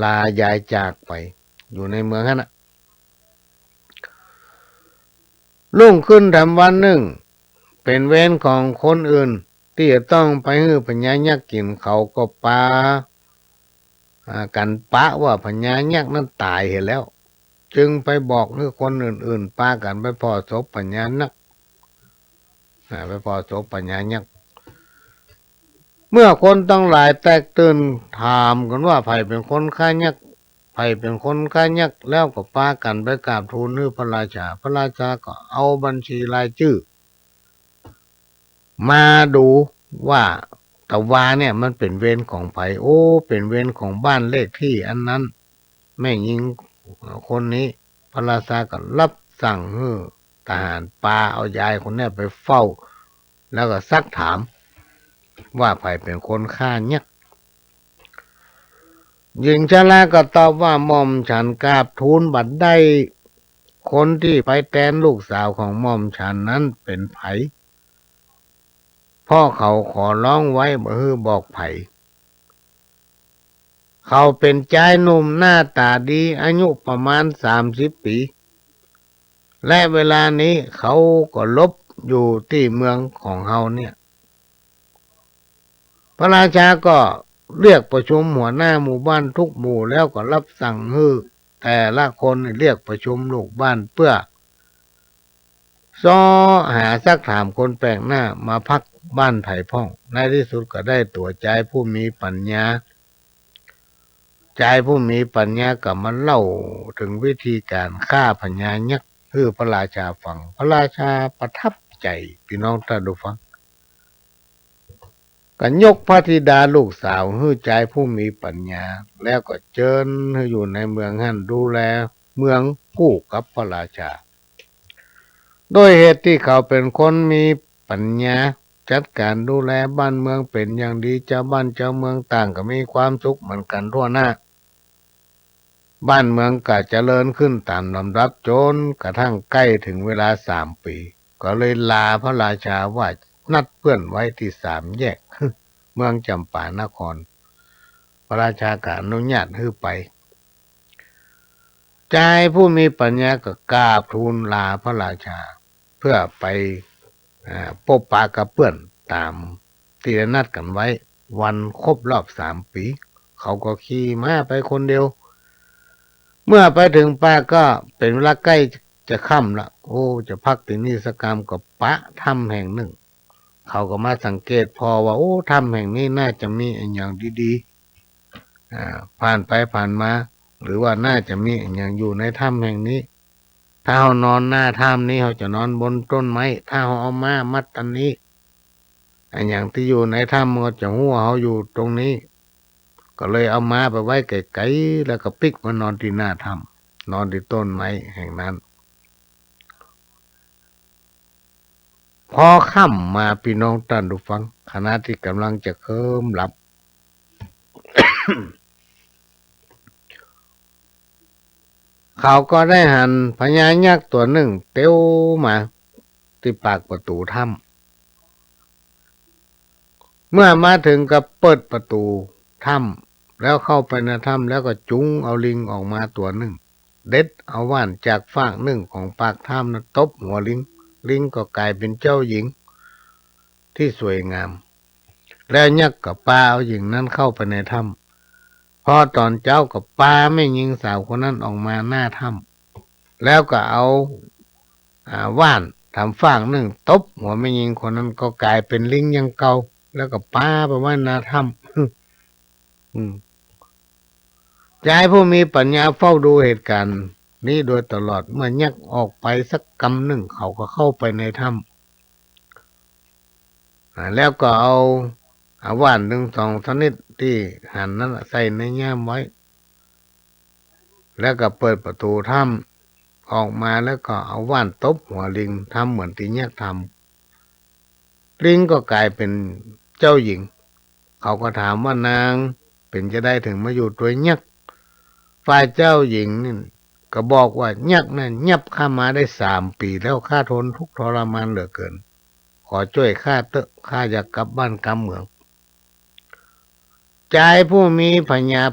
ลายายจากไปอยู่ในเมืองนั้นน่ะรุ่งขึ้นทำวันหนึ่งเป็นเวรของคนอื่นที่จะต้องไปให้พญายักษ์กินเขาก็ปากันปะว่าพญายักษ์นั้นตายเห็นแล้วจึงไปบอกให้คนอื่นๆปากันไปพอศพพญายักษ์ไปพอศพพญายักษ์เมื่อคนตั้งหลายแตกตื่นถามกันว่าไผเป็นคนฆ่ายักษ์ไผเป็นคนฆ่ายักษ์แล้วก็ปากันไปกราบทูลให้พระราชาพระราชาก็เอาบัญชีรายชื่อมาดูว่าตะวาเนี่ยมันเป็นเวรของไผโอ้เป็นเวรของบ้านเลขที่อันนั้นแม่ยิงคนนี้พระราชาก็รับสั่งให้ทหารปาเอายายคนนี้ไปเฝ้าแล้วก็ซักถามว่าไผเป็นคนฆ่ายักษ์หญิงชราก็ตอบว่าหม่อมฉันกราบทูลบัดได้คนที่ไปแทนลูกสาวของหม่อมฉันนั้นเป็นไผพ่อเขาขอร้องไว้บ่ฮือบอกไผเขาเป็นชายหนุ่มหน้าตาดีอายุประมาณ30 ปีและเวลานี้เขาก็ลบอยู่ที่เมืองของเขาเนี่ยพระราชาก็เรียกประชุมหัวหน้าหมู่บ้านทุกหมู่แล้วก็รับสั่งให้แต่ละคนเรียกประชุมลูกบ้านเพื่อซ้อหาซักถามคนแปลกหน้ามาพักบ้านไผ่พ่องในที่สุดก็ได้ตัวใจผู้มีปัญญาใจผู้มีปัญญาก็มาเล่าถึงวิธีการฆ่าพญายักษ์ให้พระราชาฟังพระราชาประทับใจพี่น้องท่านผู้ฟังก็ยกพระธิดาลูกสาวให้ใจผู้มีปัญญาแล้วก็เชิญให้อยู่ในเมืองหั่นดูแลเมืองคู่กับพระราชาโดยเหตุที่เขาเป็นคนมีปัญญาจัดการดูแลบ้านเมืองเป็นอย่างดีเจ้าบ้านเจ้าเมืองต่างก็มีความสุขเหมือนกันทั่วหน้าบ้านเมืองก็เจริญขึ้นตามลำดับจนกระทั่งใกล้ถึงเวลา3 ปีก็เลยลาพระราชาว่านัดเพื่อนไว้ที่3 แยก เมืองจำปานครพระราชาก็อนุญาตให้ไปชายผู้มีปัญญาก็กราบทูลลาพระราชาเพื่อไปพบปะกับเพื่อนตามที่ได้นัดกันไว้วันครบรอบ3 ปีเขาก็ขี่ม้าไปคนเดียวเมื่อไปถึงป่าก็เป็นเวลาใกล้จะค่ำละโอ้จะพักที่นี่สักกรรมกับปะถ้ำแห่งหนึ่งเขาก็มาสังเกตพอว่าโอ้ถ้ำแห่งนี้น่าจะมีอย่างดีๆผ่านไปผ่านมาหรือว่าน่าจะมีอย่างอยู่ในถ้ำแห่งนี้ถ้าเขานอนหน้าถ้ำนี้เขาจะนอนบนต้นไม้ถ้าเขาเอามามัดอันนี้อย่างที่อยู่ในถ้ำมันก็จะหัวเขาอยู่ตรงนี้ก็เลยเอามาไปไว้ไกลๆแล้วก็ปิกมานอนที่หน้าถ้ำนอนที่ต้นไม้แห่งนั้นพอค่ำมาพี่น้องท่านผู้ฟังขณะที่กำลังจะเคลิ้มหลับ เขาก็ได้หันพญายักษ์ตัวหนึ่งเตี้ยวมาที่ปากประตูถ้ำเมื่อมาถึงก็เปิดประตูถ้ำแล้วเข้าไปในถ้ำแล้วก็จุงเอาลิงออกมาตัวหนึ่งเด็ดเอาว่านจากฟากหนึ่งของปากถ้ำนั้นตบหัวลิงก็กลายเป็นเจ้าหญิงที่สวยงามแล้วยักษ์กับปลาเอาหญิงนั้นเข้าไปในถ้ำพอตอนเจ้ากับปลาไม่ยิงสาวคนนั้นออกมาหน้าถ้ำแล้วก็เอาว่านทำฟางหนึ่งตบหัวไม่ยิงคนนั้นก็กลายเป็นลิงยังเก่าแล้วก็ปลาไปว่าหน้าถ้ำใจผู้มีปัญญาเฝ้าดูเหตุการณ์นี้โดยตลอดเมื่อยักษ์ออกไปสักกำหนึ่งเขาก็เข้าไปในถ้ำแล้วก็เอาว่าน1-2 ชนิดที่หั่นนั้นใส่ในย่ามไว้แล้วก็เปิดประตูถ้ำออกมาแล้วก็เอาว่านตบหัวลิงทำเหมือนที่ยักษ์ท ลิงก็กลายเป็นเจ้าหญิงเขาก็ถามว่านางเป็นจะได้ถึงมาอยู่ตัวยักษ์ฝ่ายเจ้าหญิงนี่ก็บอกว่ายักษ์นั่นยับข้ามาได้3 ปีแล้วข้าทนทุกข์ทรมานเหลือเกินขอช่วยข้าเถอะข้าอยากกลับบ้านกลับเมืองชายผู้มีปัญญา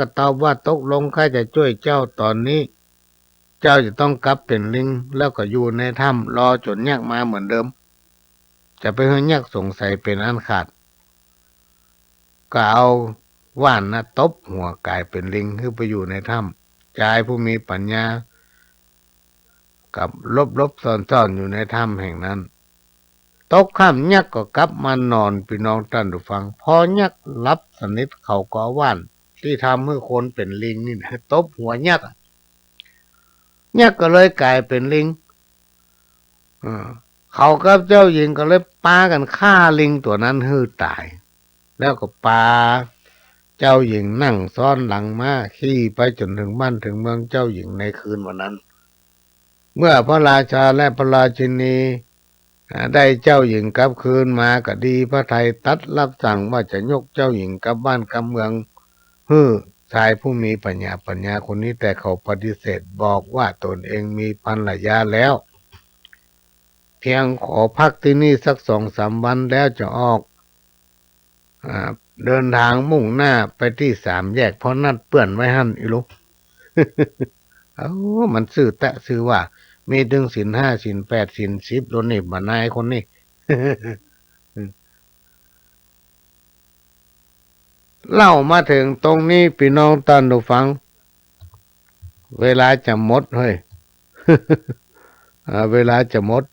ก็ตอบว่าตกลงข้าจะช่วยเจ้าตอนนี้เจ้าจะต้องกลับเป็นลิงแล้วก็อยู่ในถ้ำรอจนยักษ์มาเหมือนเดิมจะไปให้ยักษ์สงสัยเป็นอันขาดก็เอาว่านนะตบหัวกลายเป็นลิงคือไปอยู่ในถ้ำชายผู้มีปัญญากับลบซ่อนอยู่ในถ้ำแห่งนั้นตกค่ำยักษ์ก็กลับมานอนพี่น้องท่านผู้ฟังพอยักษ์หลับสนิทเขาก็เอาว่านที่ทำให้คนเป็นลิงนี่นะตบหัวยักษ์ยักษ์ก็เลยกลายเป็นลิงเขากับเจ้าหญิงก็เลยปากันฆ่าลิงตัวนั้นให้ตายแล้วก็ปาเจ้าหญิงนั่งซ้อนหลังม้าขี่ไปจนถึงบ้านถึงเมืองเจ้าหญิงในคืนวันนั้นเมื่อพระราชาและพระราชินีได้เจ้าหญิงกลับคืนมาก็ดีพระไทยตัดรับสั่งว่าจะยกเจ้าหญิงกลับบ้านกลับเมืองชายผู้มีปัญญาคนนี้แต่เขาปฏิเสธบอกว่าตนเองมีภรรยาแล้วเพียงขอพักที่นี่สัก2-3 วันแล้วจะออกเดินทางมุ่งหน้าไปที่3 แยกเพราะนัดเปื่อนไว้หั่นอีลูก มันซื่อแตะซื่อว่ามีถึงศีล 5ศีล 8ศีล 10โดนนี่มานายคนนี้ เล่ามาถึงตรงนี้พี่น้องท่านผู้ฟังเวลาจะหมดเฮ้ย เวลาจะหมด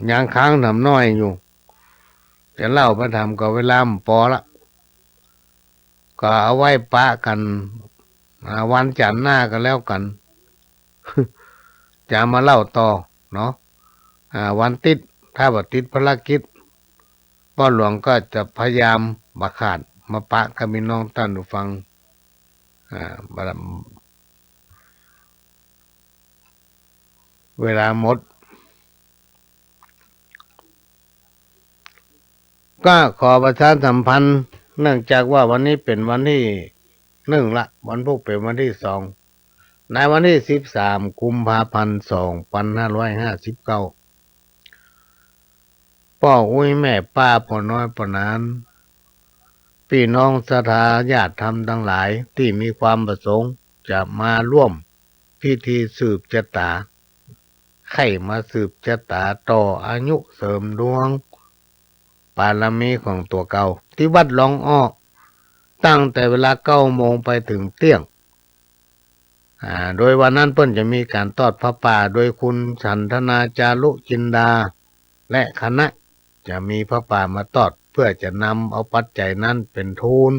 ยังค้างทำน้อยอยู่จะเล่าพระธรรมก็เวลาพอละก็เอาไว้ปะกันวันจันทร์หน้ากันแล้วกัน จะมาเล่าต่อเนาะวันติดถ้าว่าติดภารกิจพ่อหลวงก็จะพยายามมาขาดมาปะกับพี่น้องท่านผู้ฟังเวลาหมดก็ขอประชาสัมพันธ์เนื่องจากว่าวันนี้เป็นวันที่1ละวันพุธเป็นวันที่2ในวันที่13 กุมภาพันธ์ 2559พ่ออุ้ยแม่ป้าพ่อน้อยพ่อนานพี่น้องศรัทธาญาติธรรมทั้งหลายที่มีความประสงค์จะมาร่วมพิธีสืบชะตาใครมาสืบชะตาต่ออายุเสริมดวงบารมีของตัวเก่าที่วัดหลองอ้อตั้งแต่เวลา9 โมงไปถึงเที่ยงโดยวันนั้นเพิ่นจะมีการทอดพระป่าโดยคุณฉันทนาจารุจินดาและคณะจะมีพระป่ามาทอดเพื่อจะนำเอาปัจจัยนั้นเป็นทุน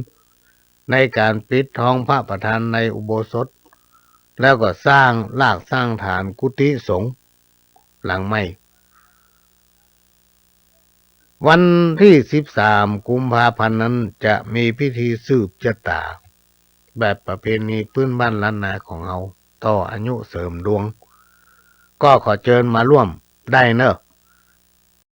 ในการปิดทองพระประธานในอุโบสถแล้วก็สร้างฐานกุฏิสงฆ์หลังใหม่วันที่13 กุมภาพันธ์นั้นจะมีพิธีสืบชะตาแบบประเพณีพื้นบ้านล้านนาของเราต่ออายุเสริมดวงก็ขอเชิญมาร่วมได้เนอะ